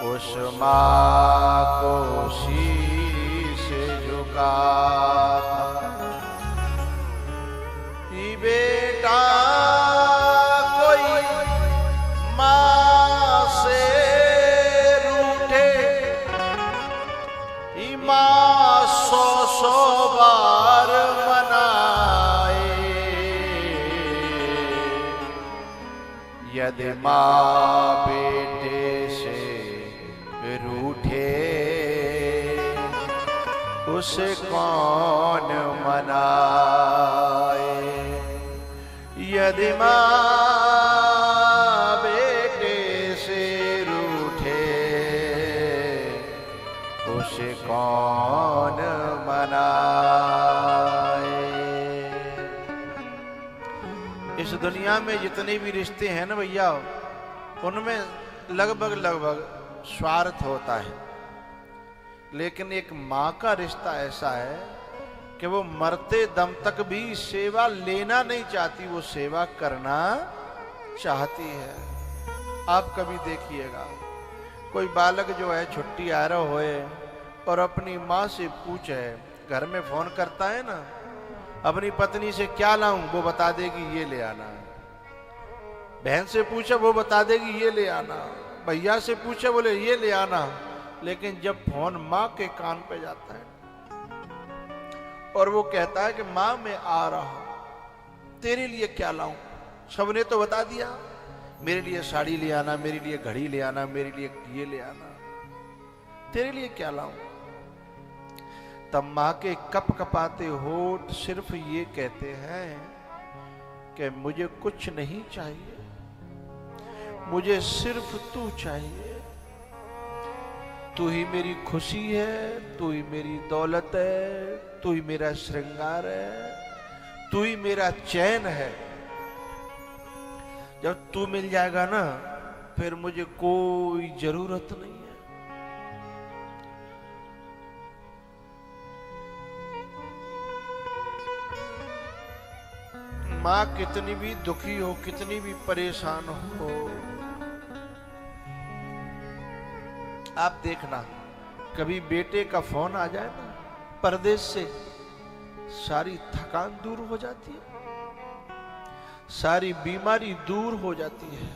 उस माँ को शीश झुकाता। बेटा कोई माँ से रूठे, माँ 100 बार मनाए, यदि माँ बेटे से रूठे उसे कौन मनाए। यदि माँ बेटे से रूठे उसे कौन मनाए। इस दुनिया में जितने भी रिश्ते हैं ना भैया, उनमें लगभग स्वार्थ होता है, लेकिन एक माँ का रिश्ता ऐसा है कि वो मरते दम तक भी सेवा लेना नहीं चाहती, वो सेवा करना चाहती है। आप कभी देखिएगा कोई बालक जो है छुट्टी आ रहा होए और अपनी माँ से पूछे, घर में फोन करता है ना, अपनी पत्नी से क्या लाऊं, वो बता देगी ये ले आना। बहन से पूछे वो बता देगी ये ले आना। भैया से पूछे बोले ये ले आना। लेकिन जब फोन माँ के कान पे जाता है और वो कहता है कि माँ मैं आ रहा हूं, तेरे लिए क्या लाऊं, सबने तो बता दिया, मेरे लिए साड़ी ले आना, मेरे लिए घड़ी ले आना, मेरे लिए ये ले आना, तेरे लिए क्या लाऊं। तब माँ के कप कपाते होठ सिर्फ ये कहते हैं कि मुझे कुछ नहीं चाहिए, मुझे सिर्फ तू चाहिए। तू ही मेरी खुशी है, तू ही मेरी दौलत है, तू ही मेरा श्रृंगार है, तू ही मेरा चैन है। जब तू मिल जाएगा ना फिर मुझे कोई जरूरत नहीं है। माँ कितनी भी दुखी हो, कितनी भी परेशान हो, आप देखना कभी बेटे का फोन आ जाए ना, परदेश से सारी थकान दूर हो जाती है, सारी बीमारी दूर हो जाती है,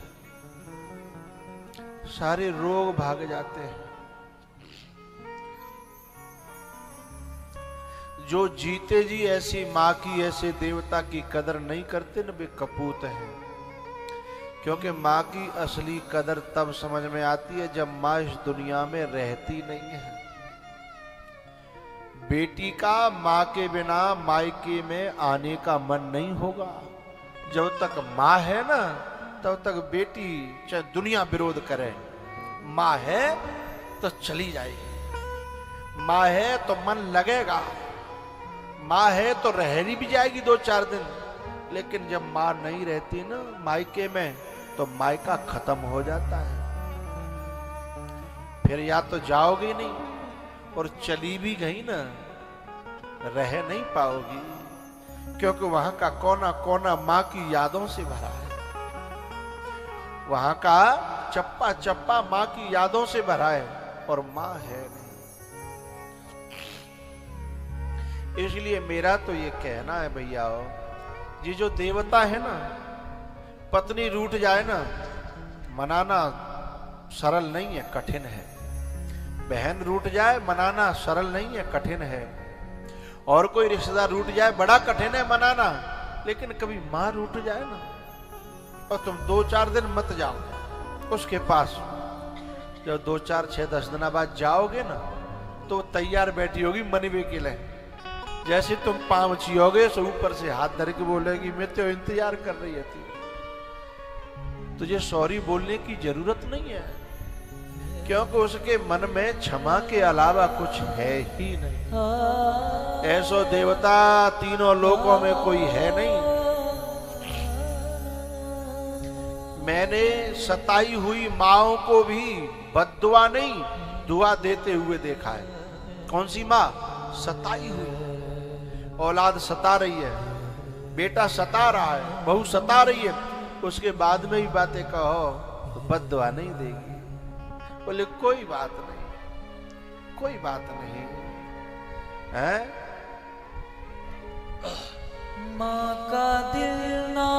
सारे रोग भाग जाते हैं। जो जीते जी ऐसी माँ की, ऐसे देवता की कदर नहीं करते न, वे कपूत हैं। क्योंकि माँ की असली कदर तब समझ में आती है जब माँ इस दुनिया में रहती नहीं है। बेटी का माँ के बिना मायके में आने का मन नहीं होगा। जब तक माँ है ना, तब तक बेटी चाहे दुनिया विरोध करे, माँ है तो चली जाएगी, माँ है तो मन लगेगा, माँ है तो रहनी भी जाएगी 2-4 दिन। लेकिन जब माँ नहीं रहती ना मायके में, तो मायका खत्म हो जाता है। फिर या तो जाओगी नहीं, और चली भी गई ना, रह नहीं पाओगी, क्योंकि वहां का कोना कोना माँ की यादों से भरा है। वहां का चप्पा चप्पा माँ की यादों से भरा है, और माँ है नहीं। इसलिए मेरा तो ये कहना है भैया, ये जो देवता है ना, पत्नी रूठ जाए ना, मनाना सरल नहीं है, कठिन है। बहन रूठ जाए मनाना सरल नहीं है, कठिन है। और कोई रिश्तेदार रूठ जाए बड़ा कठिन है मनाना। लेकिन कभी माँ रूठ जाए ना, और तुम 2-4 दिन मत जाओ उसके पास, जब 2-4, 6-10 दिन बाद जाओगे ना, तो तैयार बैठी होगी मनवे के लिए। जैसे तुम पाँव छियोगे तो ऊपर से हाथ धर के बोलेगी, मैं तो इंतजार कर रही थी। तुझे सॉरी बोलने की जरूरत नहीं है, क्योंकि उसके मन में क्षमा के अलावा कुछ है ही नहीं। ऐसो देवता तीनों लोकों में कोई है नहीं। मैंने सताई हुई माओं को भी बद्दुआ नहीं, दुआ देते हुए देखा है। कौन सी माँ? सताई हुई। औलाद सता रही है, बेटा सता रहा है, बहू सता रही है, उसके बाद में भी बातें कहो तो बद्दुआ नहीं देगी। बोले कोई बात नहीं, कोई बात नहीं है। माँ का दिल ना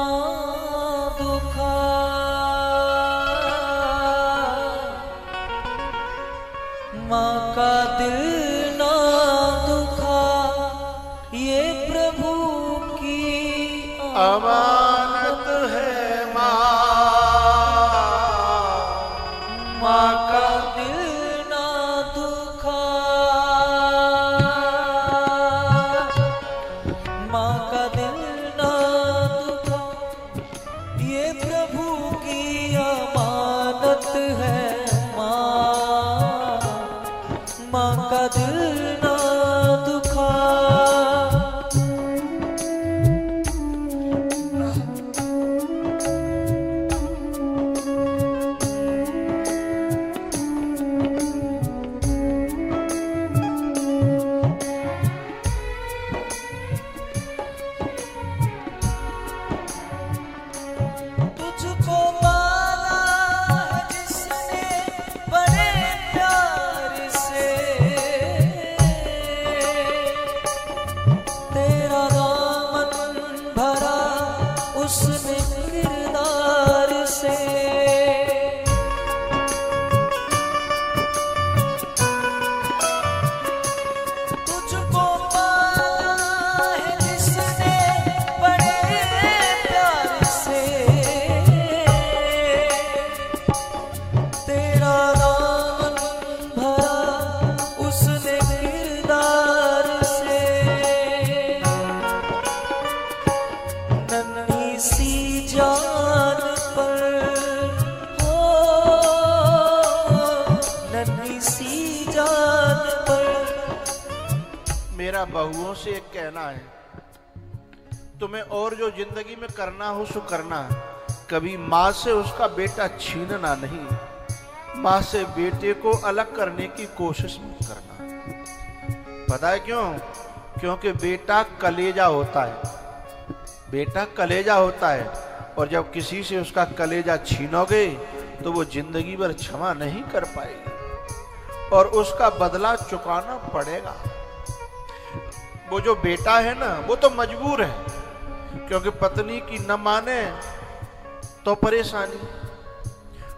दुखा, माँ का दिल ना दुखा, ये प्रभु की अमानत है माँ। माँ का दिल ना दुखा, माँ का दिल ना दुखा, ये प्रभु की अमानत है माँ। माँ का दिल ना दुखा। तुझको पाला है जिसने बड़े प्यार से, तेरा दामन भरा उसने किरदार से। तुझको पाला है जिसने बड़े प्यार से, तेरा दामन भरा उसने किरदार से। नन्ही सी जान पर हो, नन्ही सी जान पर। मेरा बहुओं से एक कहना है, तुम्हें और जो जिंदगी में करना हो सो करना, कभी माँ से उसका बेटा छीनना नहीं, माँ से बेटे को अलग करने की कोशिश मत करना। पता है क्यों? क्योंकि बेटा कलेजा होता है, बेटा कलेजा होता है, और जब किसी से उसका कलेजा छीनोगे तो वो जिंदगी भर क्षमा नहीं कर पाएगी, और उसका बदला चुकाना पड़ेगा। वो जो बेटा है ना वो तो मजबूर है, क्योंकि पत्नी की न माने तो परेशानी,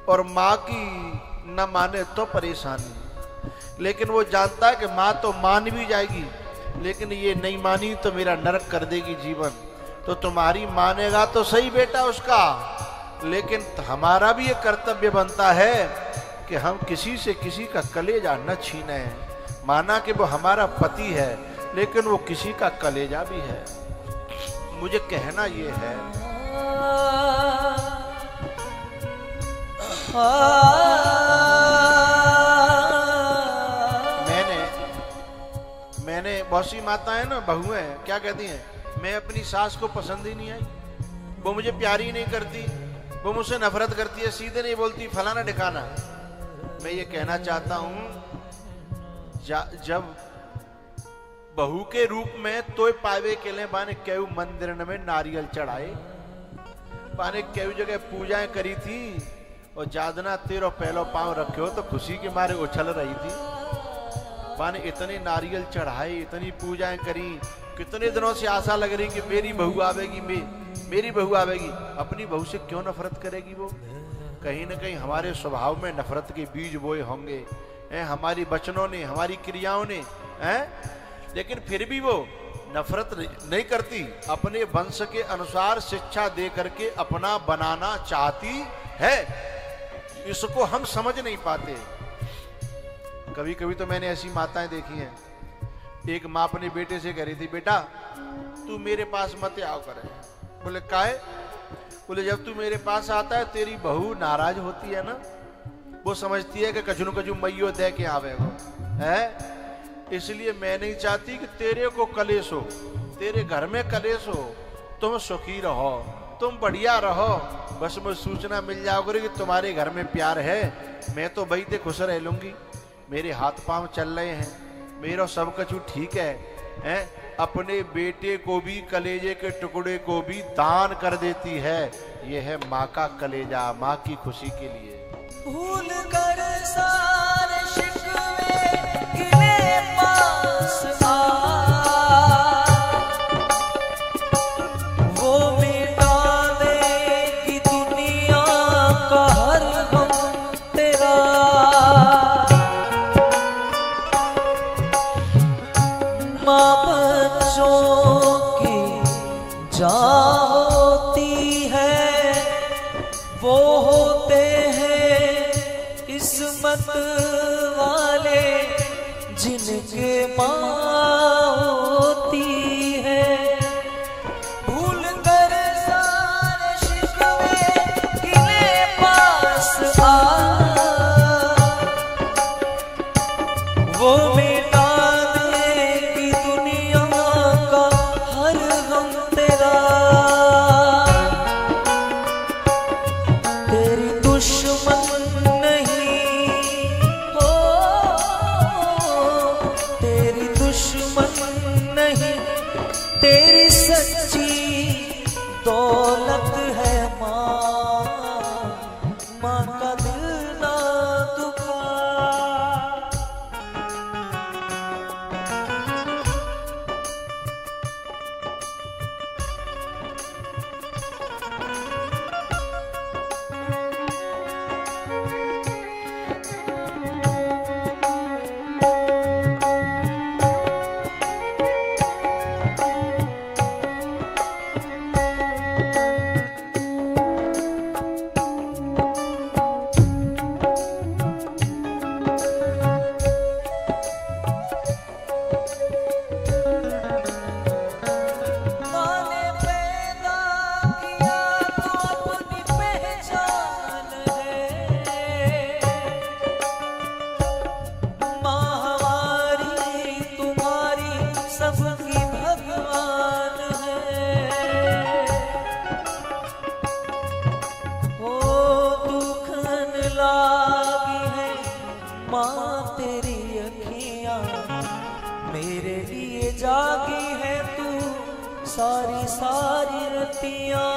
और माँ की न माने तो परेशानी। लेकिन वो जानता है कि माँ तो मान भी जाएगी, लेकिन ये नहीं मानी तो मेरा नरक कर देगी जीवन। तो तुम्हारी मानेगा तो सही बेटा उसका, लेकिन हमारा भी ये कर्तव्य बनता है कि हम किसी से किसी का कलेजा न छीने। माना कि वो हमारा पति है, लेकिन वो किसी का कलेजा भी है। मुझे कहना ये है, मैंने बहुत सी माताएं ना, बहुएं क्या कहती हैं, मैं अपनी सास को पसंद ही नहीं आई, वो मुझे प्यारी नहीं करती, वो मुझसे नफरत करती है, सीधे नहीं बोलती, फलाना ठिकाना। मैं ये कहना चाहता हूं, जब बहू के रूप में तोय पावे के लिए बाने केव मंदिर में नारियल चढ़ाए, बाने केव जगह पूजाएं करी थी, और जादना तेरो पहलो पांव रखे हो तो खुशी के मारे उछल रही थी। बाने इतने नारियल चढ़ाए, इतनी पूजाएं करी, कितने दिनों से आशा लग रही कि मेरी बहू आवेगी, मेरी बहू आवेगी। अपनी बहू से क्यों नफरत करेगी वो? कहीं ना कहीं हमारे स्वभाव में नफरत के बीज बोए होंगे, हमारी वचनों ने, हमारी क्रियाओं ने, लेकिन फिर भी वो नफरत नहीं करती, अपने वंश के अनुसार शिक्षा दे करके अपना बनाना चाहती है। इसको हम समझ नहीं पाते। कभी कभी तो मैंने ऐसी माताएं देखी हैं, एक माँ अपने बेटे से कह रही थी, बेटा तू मेरे पास मत आओ करे। बोले काहे? बोले जब तू मेरे पास आता है तेरी बहू नाराज होती है ना, वो समझती है कि कछु न कछु मैयो दे के आवेगो है, इसलिए मैं नहीं चाहती कि तेरे को कलेश हो, तेरे घर में कलेश हो, तुम सुखी रहो, तुम बढ़िया रहो, बस मुझे सूचना मिल जाओगे कि तुम्हारे घर में प्यार है, मैं तो भाई ते खुश रह लूंगी, मेरे हाथ पांव चल रहे हैं, मेरा सब कुछ ठीक है, अपने बेटे को भी, कलेजे के टुकड़े को भी दान कर देती है। यह है माँ का कलेजा, माँ की खुशी के लिए। भूल कर सारे शिकवे गिले पास आ, वो मिटा देगी दुनिया का हर गम तेरा। माँ बच्चों की जान होती है, वो होते हैं किस्मत वाले जिनके माँ होती है। भूल कर सारे शिकवे गिले पास आ, वो मिटा देगी दुनिया का हर गम तेरा। तेरी दुश्मन नहीं हो, तेरी दुश्मन नहीं, तेरी सच्ची दौलत है माँ, माँ का दिल ना दुखा। मेरे लिए जागी है तू सारी सारी रतियां।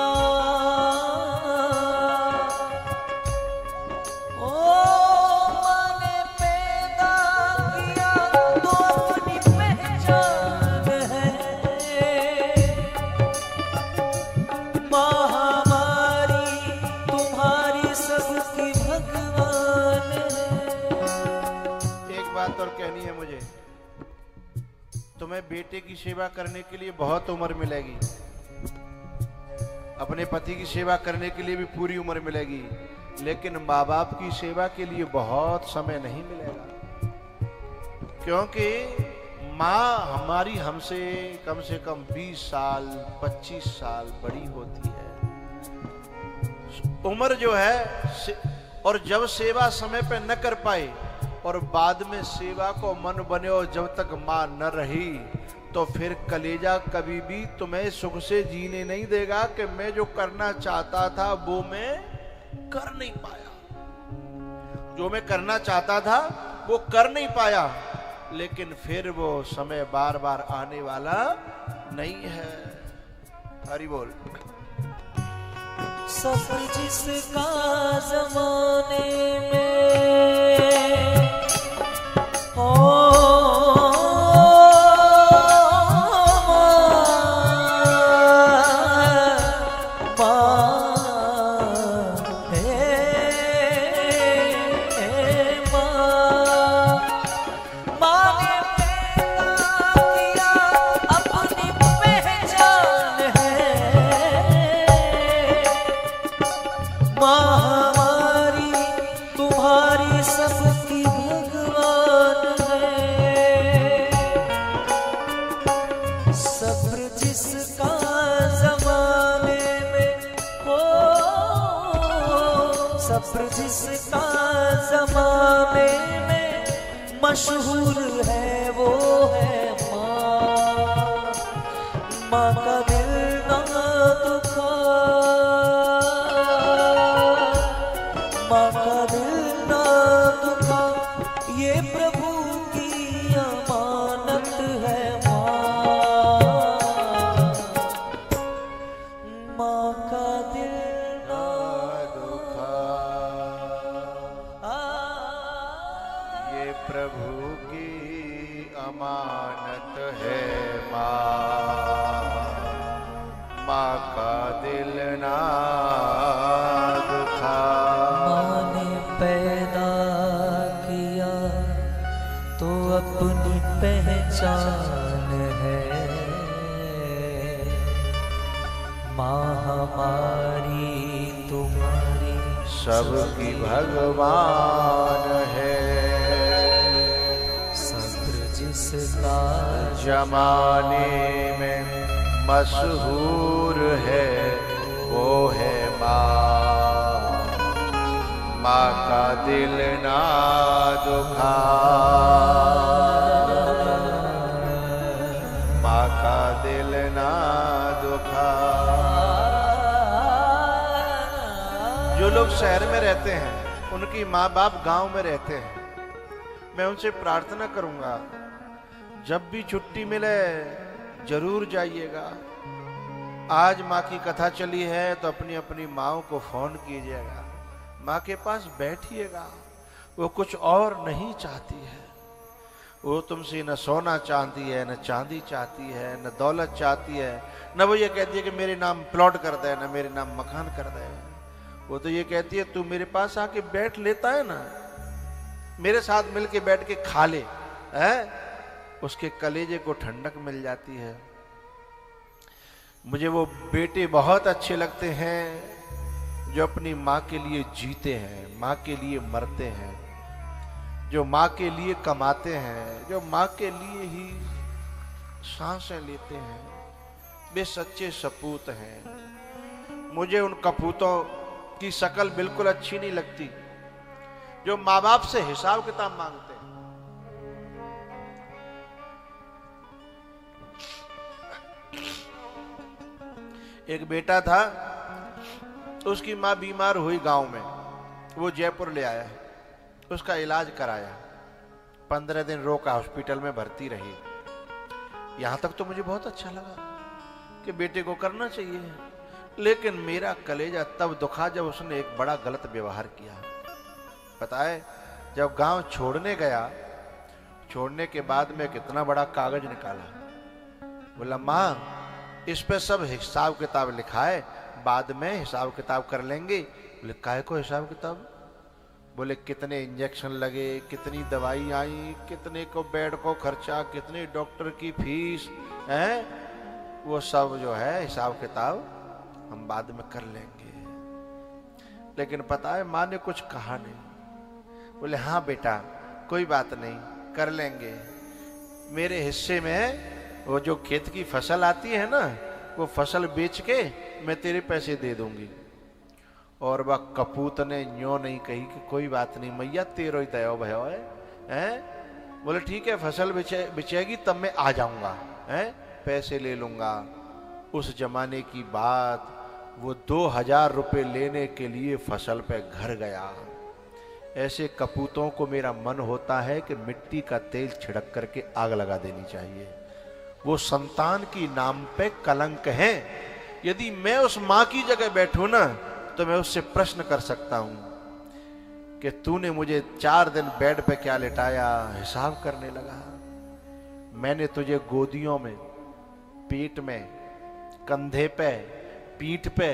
ओ मैंने पैदा किया तो अपनी पहचान है, तुम्हें बेटे की सेवा करने के लिए बहुत उम्र मिलेगी, अपने पति की सेवा करने के लिए भी पूरी उम्र मिलेगी, लेकिन माँ बाप की सेवा के लिए बहुत समय नहीं मिलेगा। क्योंकि माँ हमारी हमसे कम से कम 20 साल 25 साल बड़ी होती है। उम्र जो है, और जब सेवा समय पे न कर पाए और बाद में सेवा को मन बने और जब तक माँ न रही, तो फिर कलेजा कभी भी तुम्हें सुख से जीने नहीं देगा कि मैं जो करना चाहता था वो मैं कर नहीं पाया। जो मैं करना चाहता था वो कर नहीं पाया, लेकिन फिर वो समय बार बार आने वाला नहीं है। हरि बोल। सब जिसका जमाने में जिसका जमाने में मशहूर है वो है माँ। माँ का दिल ना दुखा, माँ का दिल ना दुखा, ये प्रभु की अमानत है माँ। माँ का दिल प्रभु की अमानत है माँ। माँ का दिल ना दुखा। माँ ने पैदा किया तो अपनी पहचान है। माँ हमारी तुम्हारी सबकी भगवान है। जिसका जमाने में मशहूर है वो है माँ। माँ का दिल ना दुखा। माँ का दिल ना दुखा। जो लोग शहर में रहते हैं उनकी माँ बाप गांव में रहते हैं, मैं उनसे प्रार्थना करूंगा जब भी छुट्टी मिले जरूर जाइएगा। आज माँ की कथा चली है तो अपनी अपनी माँओं को फोन कीजिएगा, माँ के पास बैठिएगा। वो कुछ और नहीं चाहती है, वो तुमसे न सोना चाहती है, न चांदी चाहती है, न दौलत चाहती है, न वो ये कहती है कि मेरे नाम प्लॉट कर दे, न मेरे नाम मकान कर दे। वो तो ये कहती है तू मेरे पास आके बैठ लेता है ना, मेरे साथ मिलके बैठ के खा ले, है? उसके कलेजे को ठंडक मिल जाती है। मुझे वो बेटे बहुत अच्छे लगते हैं जो अपनी माँ के लिए जीते हैं, माँ के लिए मरते हैं, जो माँ के लिए कमाते हैं, जो माँ के लिए ही सांसें लेते हैं। वे सच्चे सपूत हैं। मुझे उन कपूतों की शक्ल बिल्कुल अच्छी नहीं लगती जो माँ बाप से हिसाब किताब मांगते हैं। एक बेटा था, उसकी माँ बीमार हुई गांव में, वो जयपुर ले आया, उसका इलाज कराया, 15 दिन रोका, हॉस्पिटल में भर्ती रही। यहां तक तो मुझे बहुत अच्छा लगा कि बेटे को करना चाहिए, लेकिन मेरा कलेजा तब दुखा जब उसने एक बड़ा गलत व्यवहार किया। पता है, जब गांव छोड़ने गया, छोड़ने के बाद में कितना बड़ा कागज निकाला, बोला माँ इस पे सब हिसाब किताब लिखा है, बाद में हिसाब किताब कर लेंगे। बोले काहे को हिसाब किताब? बोले कितने इंजेक्शन लगे, कितनी दवाई आई, कितने को बेड को खर्चा, कितने डॉक्टर की फीस है, वो सब जो है हिसाब किताब हम बाद में कर लेंगे। लेकिन पता है माँ ने कुछ कहा नहीं। बोले हाँ बेटा कोई बात नहीं, कर लेंगे। मेरे हिस्से में वो जो खेत की फसल आती है ना, वो फसल बेच के मैं तेरे पैसे दे दूंगी। और वह कपूत ने न्यो नहीं कही कि कोई बात नहीं मैया, तेरो ही दया भयो है। बोले ठीक है, फसल बिचेगी तब मैं आ जाऊंगा, पैसे ले लूंगा। उस जमाने की बात, वो 2000 रुपए लेने के लिए फसल पे घर गया। ऐसे कपूतों को मेरा मन होता है कि मिट्टी का तेल छिड़क करके आग लगा देनी चाहिए। वो संतान की नाम पे कलंक है। यदि मैं उस माँ की जगह बैठूं ना, तो मैं उससे प्रश्न कर सकता हूं कि तूने मुझे 4 दिन बेड पे क्या लिटाया। हिसाब करने लगा। मैंने तुझे गोदियों में, पेट में, कंधे पे, पीठ पे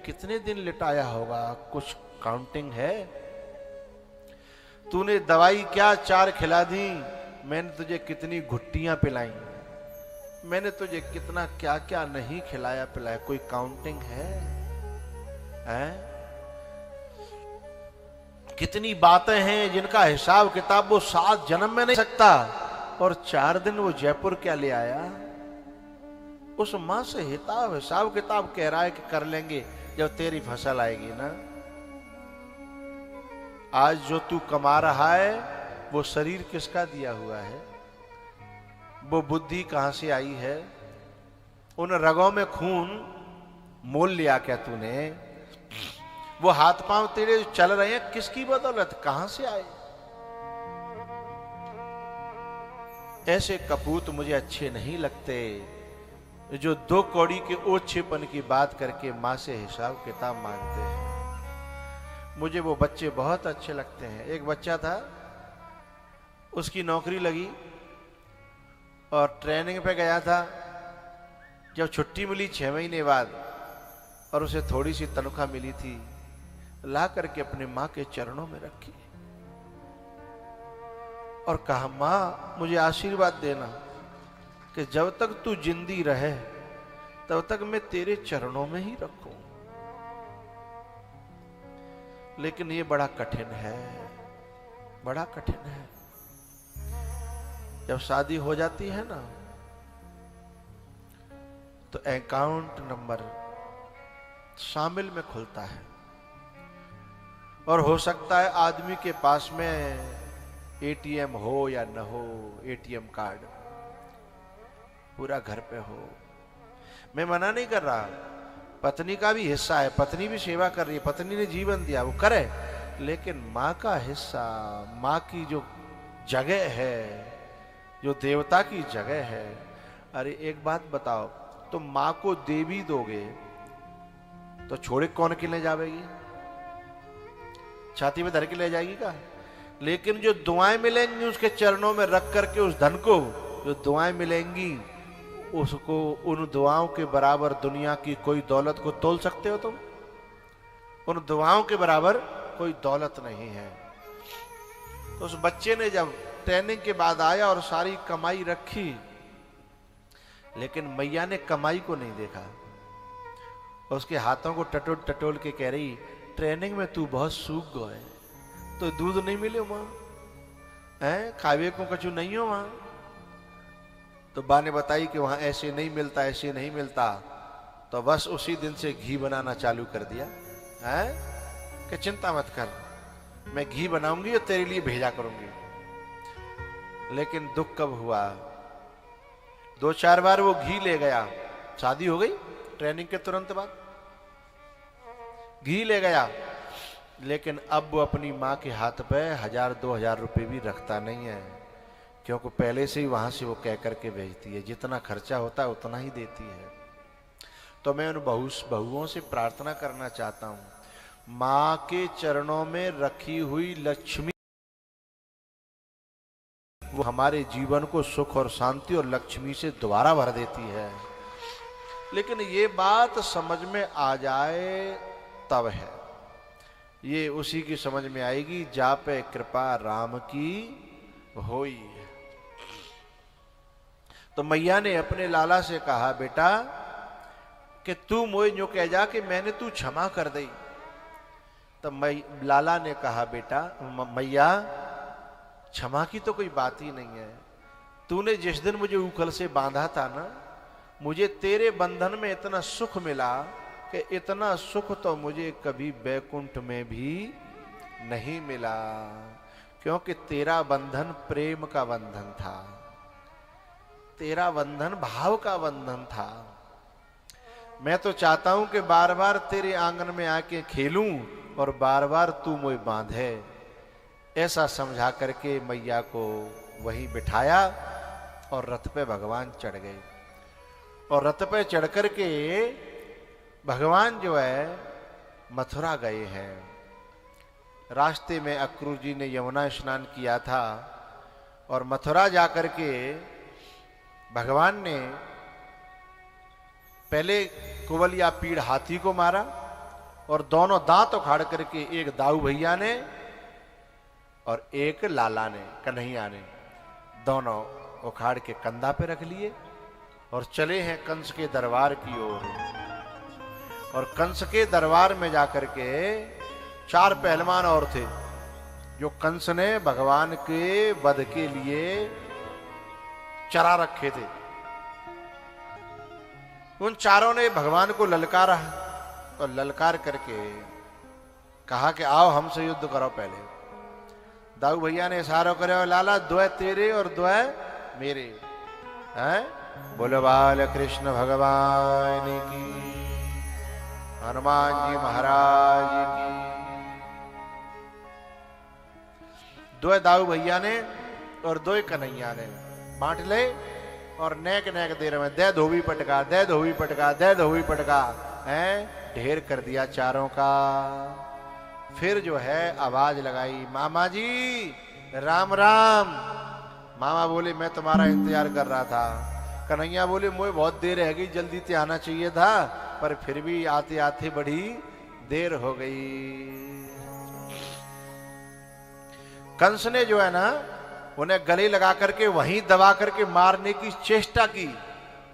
कितने दिन लिटाया होगा, कुछ काउंटिंग है? तूने दवाई क्या 4 खिला दी, मैंने तुझे कितनी घुट्टियां पिलाई, मैंने तुझे कितना क्या क्या नहीं खिलाया पिलाया, कोई काउंटिंग है? कितनी बातें हैं जिनका हिसाब किताब वो 7 जन्म में नहीं सकता, और 4 दिन वो जयपुर क्या ले आया। उस मां से हिसाब किताब कह रहा है कि कर लेंगे जब तेरी फसल आएगी ना। आज जो तू कमा रहा है वो शरीर किसका दिया हुआ है, वो बुद्धि कहां से आई है, उन रगों में खून मोल लिया क्या तूने, वो हाथ पांव तेरे चल रहे हैं किसकी बदौलत, कहां से आए। ऐसे कपूत मुझे अच्छे नहीं लगते जो 2 कौड़ी के ओछेपन की बात करके मां से हिसाब किताब मांगते हैं। मुझे वो बच्चे बहुत अच्छे लगते हैं। एक बच्चा था, उसकी नौकरी लगी और ट्रेनिंग पे गया था। जब छुट्टी मिली 6 महीने बाद और उसे थोड़ी सी तनख्वाह मिली थी, ला करके अपने मां के चरणों में रखी और कहा मां मुझे आशीर्वाद देना कि जब तक तू जिंदी रहे तब तक मैं तेरे चरणों में ही रखूं। लेकिन ये बड़ा कठिन है, बड़ा कठिन है। जब शादी हो जाती है ना, तो अकाउंट नंबर शामिल में खुलता है और हो सकता है आदमी के पास में एटीएम हो या न हो, एटीएम कार्ड पूरा घर पे हो। मैं मना नहीं कर रहा, पत्नी का भी हिस्सा है, पत्नी भी सेवा कर रही है, पत्नी ने जीवन दिया वो करे, लेकिन माँ का हिस्सा, माँ की जो जगह है, जो देवता की जगह है। अरे एक बात बताओ, तो माँ को देवी दोगे तो छोड़े कौन के ले जावेगी, छाती में धर के ले जाएगी का। लेकिन जो दुआएं मिलेंगी उसके चरणों में रख करके, उस धन को जो दुआएं मिलेंगी उसको, उन दुआओं के बराबर दुनिया की कोई दौलत को तोल सकते हो तुम? उन दुआओं के बराबर कोई दौलत नहीं है। तो उस बच्चे ने जब ट्रेनिंग के बाद आया और सारी कमाई रखी, लेकिन मैया ने कमाई को नहीं देखा। उसके हाथों को टटोल टटोल के कह रही, ट्रेनिंग में तू बहुत सूख गए, तो दूध नहीं मिले वहां, खावे को कछु नहीं हो वहां। तो बा ने बताई कि वहां ऐसे नहीं मिलता, ऐसे नहीं मिलता। तो बस उसी दिन से घी बनाना चालू कर दिया है कि चिंता मत कर, मैं घी बनाऊंगी और तेरे लिए भेजा करूंगी। लेकिन दुख कब हुआ, 2-4 बार वो घी ले गया, शादी हो गई ट्रेनिंग के तुरंत बाद, घी ले गया, लेकिन अब वो अपनी माँ के हाथ पे 1000-2000 रुपए भी रखता नहीं है, क्योंकि पहले से ही वहां से वो कह करके भेजती है, जितना खर्चा होता है उतना ही देती है। तो मैं उन बहुओं से प्रार्थना करना चाहता हूं, माँ के चरणों में रखी हुई लक्ष्मी वो हमारे जीवन को सुख और शांति और लक्ष्मी से दोबारा भर देती है। लेकिन ये बात समझ में आ जाए तब है। ये उसी की समझ में आएगी जा पे कृपा राम की होई। तो मैया ने अपने लाला से कहा बेटा कि तू मोए जो कह जा कि मैंने तू क्षमा कर दी। तो लाला ने कहा बेटा मैया क्षमा की तो कोई बात ही नहीं है। तूने जिस दिन मुझे उखल से बांधा था ना, मुझे तेरे बंधन में इतना सुख मिला कि इतना सुख तो मुझे कभी बैकुंठ में भी नहीं मिला, क्योंकि तेरा बंधन प्रेम का बंधन था, तेरा बंधन भाव का बंधन था। मैं तो चाहता हूं कि बार बार तेरे आंगन में आके खेलूं और बार बार तू मुझे बांधे। ऐसा समझा करके मैया को वहीं बिठाया और रथ पे भगवान चढ़ गए। और रथ पे चढ़ करके भगवान जो है मथुरा गए हैं। रास्ते में अक्रूर जी ने यमुना स्नान किया था और मथुरा जाकर के भगवान ने पहले कुवलिया पीड़ हाथी को मारा और दोनों दांत उखाड़ करके एक दाऊ भैया ने और एक लाला ने, कन्हैया ने, दोनों उखाड़ के कंधा पे रख लिए और चले हैं कंस के दरबार की ओर। और कंस के दरबार में जाकर के 4 पहलवान और थे जो कंस ने भगवान के वध के लिए चरा रखे थे। उन चारों ने भगवान को ललकारा और ललकार करके कहा कि आओ हमसे युद्ध करो। पहले दाऊ भैया ने इशारा करे, लाला द्वय तेरे और द्वय मेरे हैं। बोलो बाल कृष्ण भगवान की, हनुमान जी महाराज की। द्वय दाऊ भैया ने और द्वय कन्हैया ने बांट ले और नेक नेक देर में दे धोबी पटका, दे धोबी पटका, दे धोबी पटका, हैं ढेर कर दिया चारों का। फिर जो है आवाज लगाई, मामा जी राम राम। मामा बोले मैं तुम्हारा इंतजार कर रहा था। कन्हैया बोले मुझे बहुत देर रह गई, जल्दी से आना चाहिए था, पर फिर भी आते आते बड़ी देर हो गई। कंस ने जो है ना उन्हें गले लगा करके वहीं दबा करके मारने की चेष्टा की।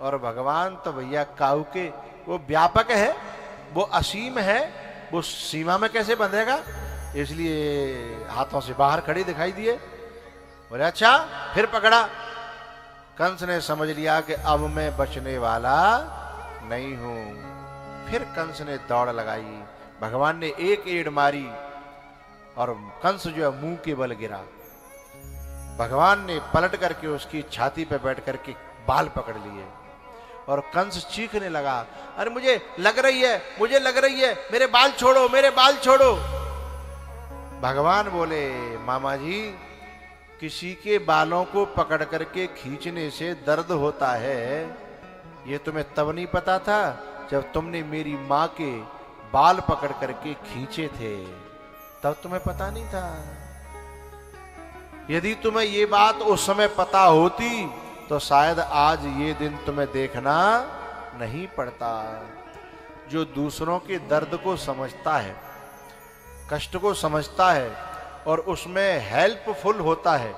और भगवान तो भैया काऊ के वो व्यापक है, वो असीम है, वो सीमा में कैसे बंधेगा, इसलिए हाथों से बाहर खड़े दिखाई दिए। बोले अच्छा, फिर पकड़ा। कंस ने समझ लिया कि अब मैं बचने वाला नहीं हूं। फिर कंस ने दौड़ लगाई, भगवान ने एक एड़ मारी और कंस जो है मुंह के बल गिरा। भगवान ने पलट करके उसकी छाती पे बैठ करके बाल पकड़ लिए और कंस चीखने लगा, अरे मुझे लग रही है, मुझे लग रही है, मेरे बाल छोड़ो, मेरे बाल छोड़ो। भगवान बोले, मामा जी किसी के बालों को पकड़ करके खींचने से दर्द होता है, ये तुम्हें तब नहीं पता था जब तुमने मेरी माँ के बाल पकड़ करके खींचे थे, तब तुम्हें पता नहीं था। यदि तुम्हें ये बात उस समय पता होती तो शायद आज ये दिन तुम्हें देखना नहीं पड़ता। जो दूसरों के दर्द को समझता है, कष्ट को समझता है और उसमें हेल्पफुल होता है,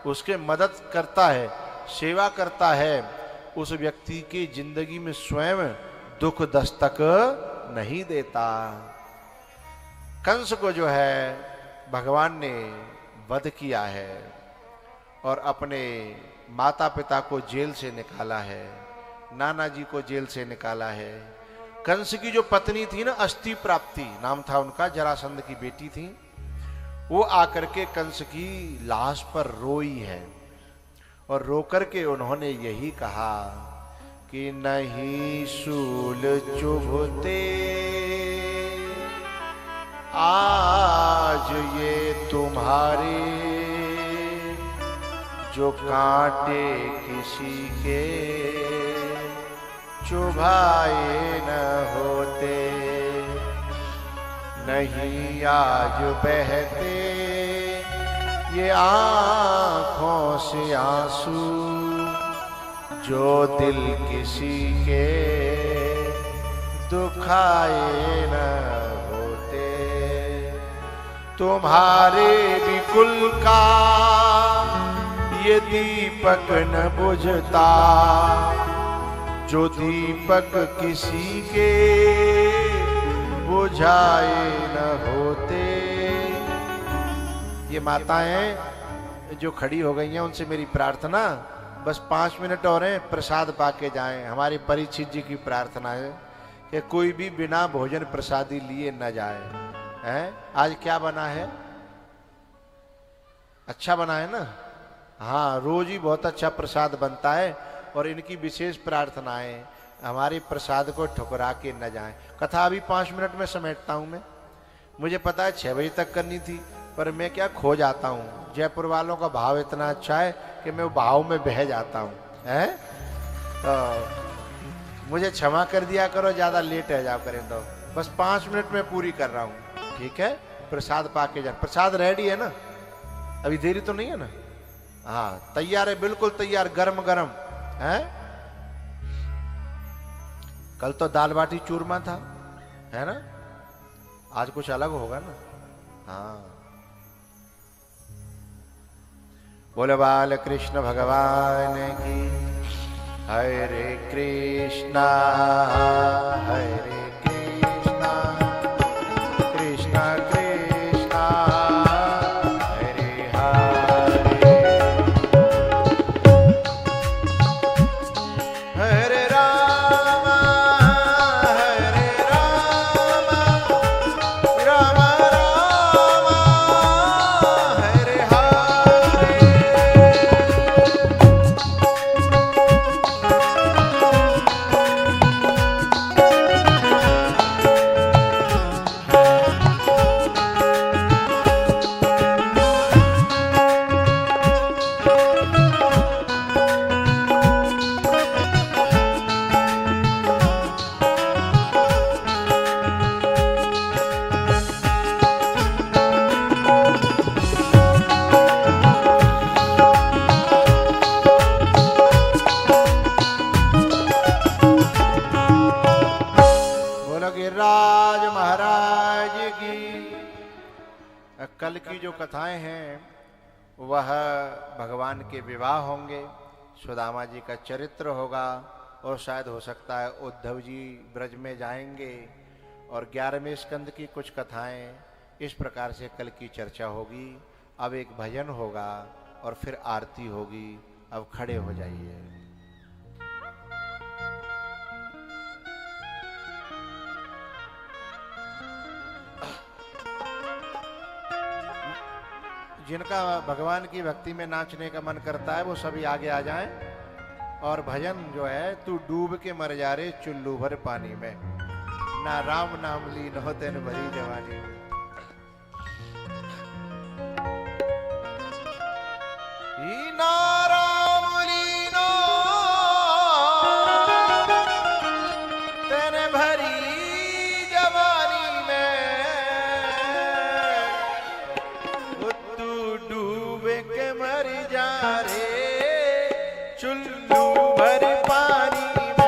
उसके मदद करता है, सेवा करता है, उस व्यक्ति की जिंदगी में स्वयं दुख दस्तक नहीं देता। कंस को जो है भगवान ने वध किया है और अपने माता पिता को जेल से निकाला है, नाना जी को जेल से निकाला है। कंस की जो पत्नी थी ना, अस्थि प्राप्ति नाम था उनका, जरासंध की बेटी थी, वो आकर के कंस की लाश पर रोई है और रोकर के उन्होंने यही कहा कि नहीं शूल चुभते आज ये तुम्हारे, जो कांटे किसी के चुभाए न होते। नहीं आज बहते ये आँखों से आंसू, जो दिल किसी के दुखाए न होते। तुम्हारे विकुल का ये दीपक न बुझता, जो दीपक किसी के बुझाए न होते। ये माताएं जो खड़ी हो गई हैं, उनसे मेरी प्रार्थना, बस 5 मिनट और हैं, प्रसाद पाके जाएं। हमारे परीक्षित जी की प्रार्थना है कि कोई भी बिना भोजन प्रसादी लिए न जाए। हैं? आज क्या बना है? अच्छा बना है ना? हाँ, रोज ही बहुत अच्छा प्रसाद बनता है और इनकी विशेष प्रार्थनाएं, हमारे प्रसाद को ठुकरा के न जाएं। कथा अभी 5 मिनट में समेटता हूं मैं। मुझे पता है 6 बजे तक करनी थी, पर मैं क्या खो जाता हूँ। जयपुर वालों का भाव इतना अच्छा है कि मैं भाव में बह जाता हूँ। हैं? तो मुझे क्षमा कर दिया करो, ज्यादा लेट है जाओ करें तो। बस 5 मिनट में पूरी कर रहा हूँ, ठीक है? प्रसाद पाके जा। प्रसाद रेडी है ना? अभी देरी तो नहीं है ना? हाँ, तैयार है, बिल्कुल तैयार, गरम गरम है। कल तो दाल बाटी चूरमा था, है ना? आज कुछ अलग होगा ना? हाँ। बोले बाल कृष्ण भगवान की। हरे कृष्णा हरे कृष्णा कृष्णा कृष्णा हरे हरे, हरे राम राम राम हरे हरे। गिरिराज महाराज की। कल की जो कथाएं हैं वह भगवान के विवाह होंगे, सुदामा जी का चरित्र होगा, और शायद हो सकता है उद्धव जी ब्रज में जाएंगे, और 11वें स्कंद की कुछ कथाएं। इस प्रकार से कल की चर्चा होगी। अब एक भजन होगा और फिर आरती होगी। अब खड़े हो जाइए। जिनका भगवान की भक्ति में नाचने का मन करता है वो सभी आगे आ जाएं। और भजन जो है, तू डूब के मर जा रे चुल्लू भर पानी में, ना राम नाम ली न होते न भरी जवानी में। ना राम लीनो तेने भरी जवानी में, तू डूब के मर जा रे चुल्लू भर पानी में।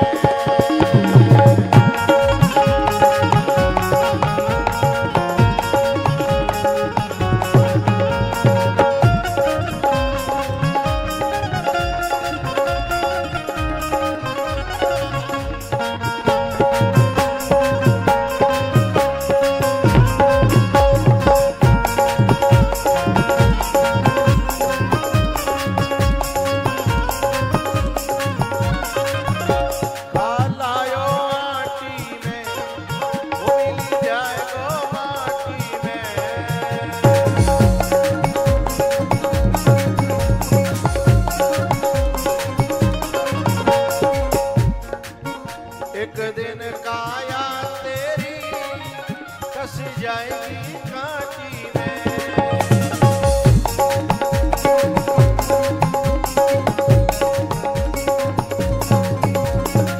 एक दिन काया तेरी कस जाएगी कांटी में।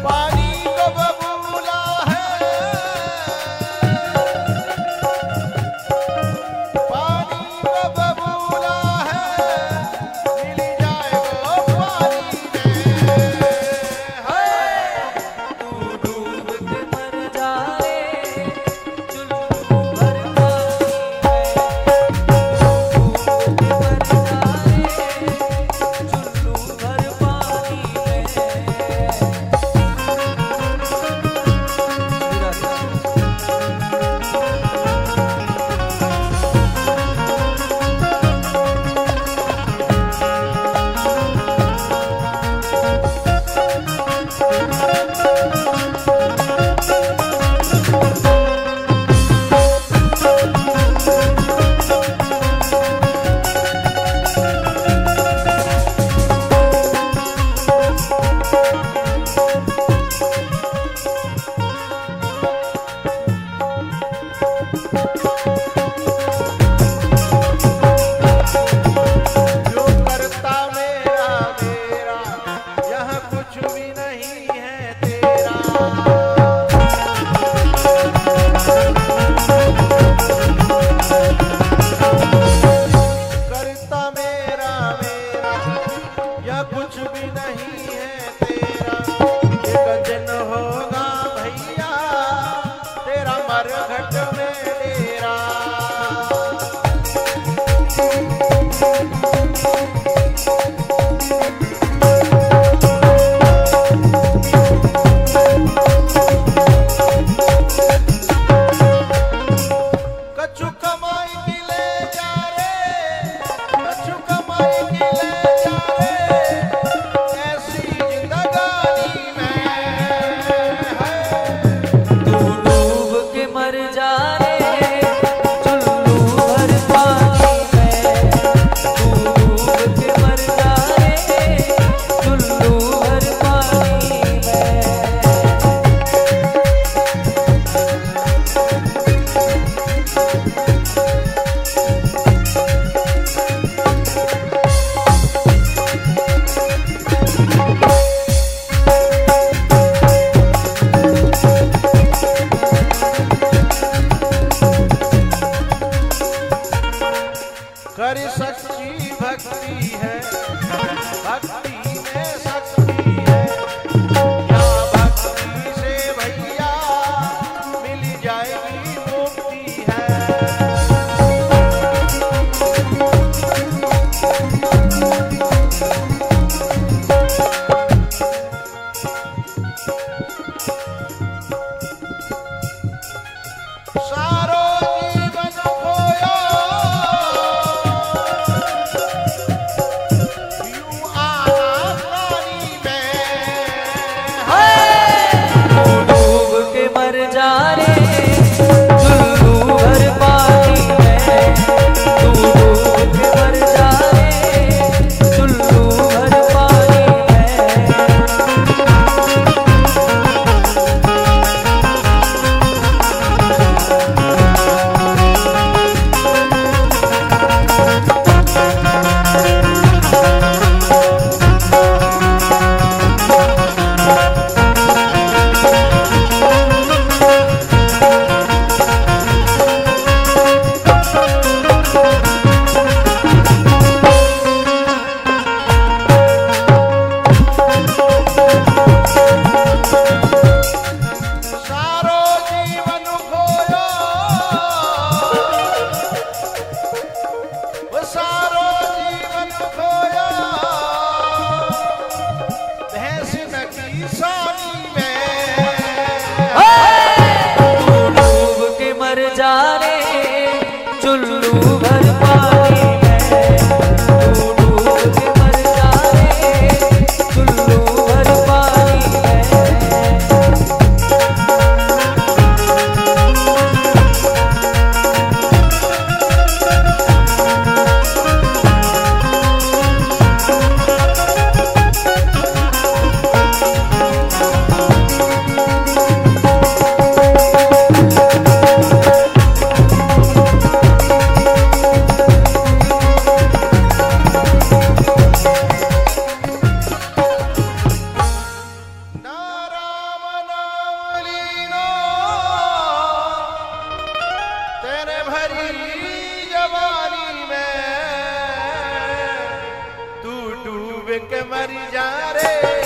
पानी को बबूला है, पानी को बबूला है, मिल जाएगा पानी में। डूब के मर जा रे चुल्लू भर पानी के मरी जा रे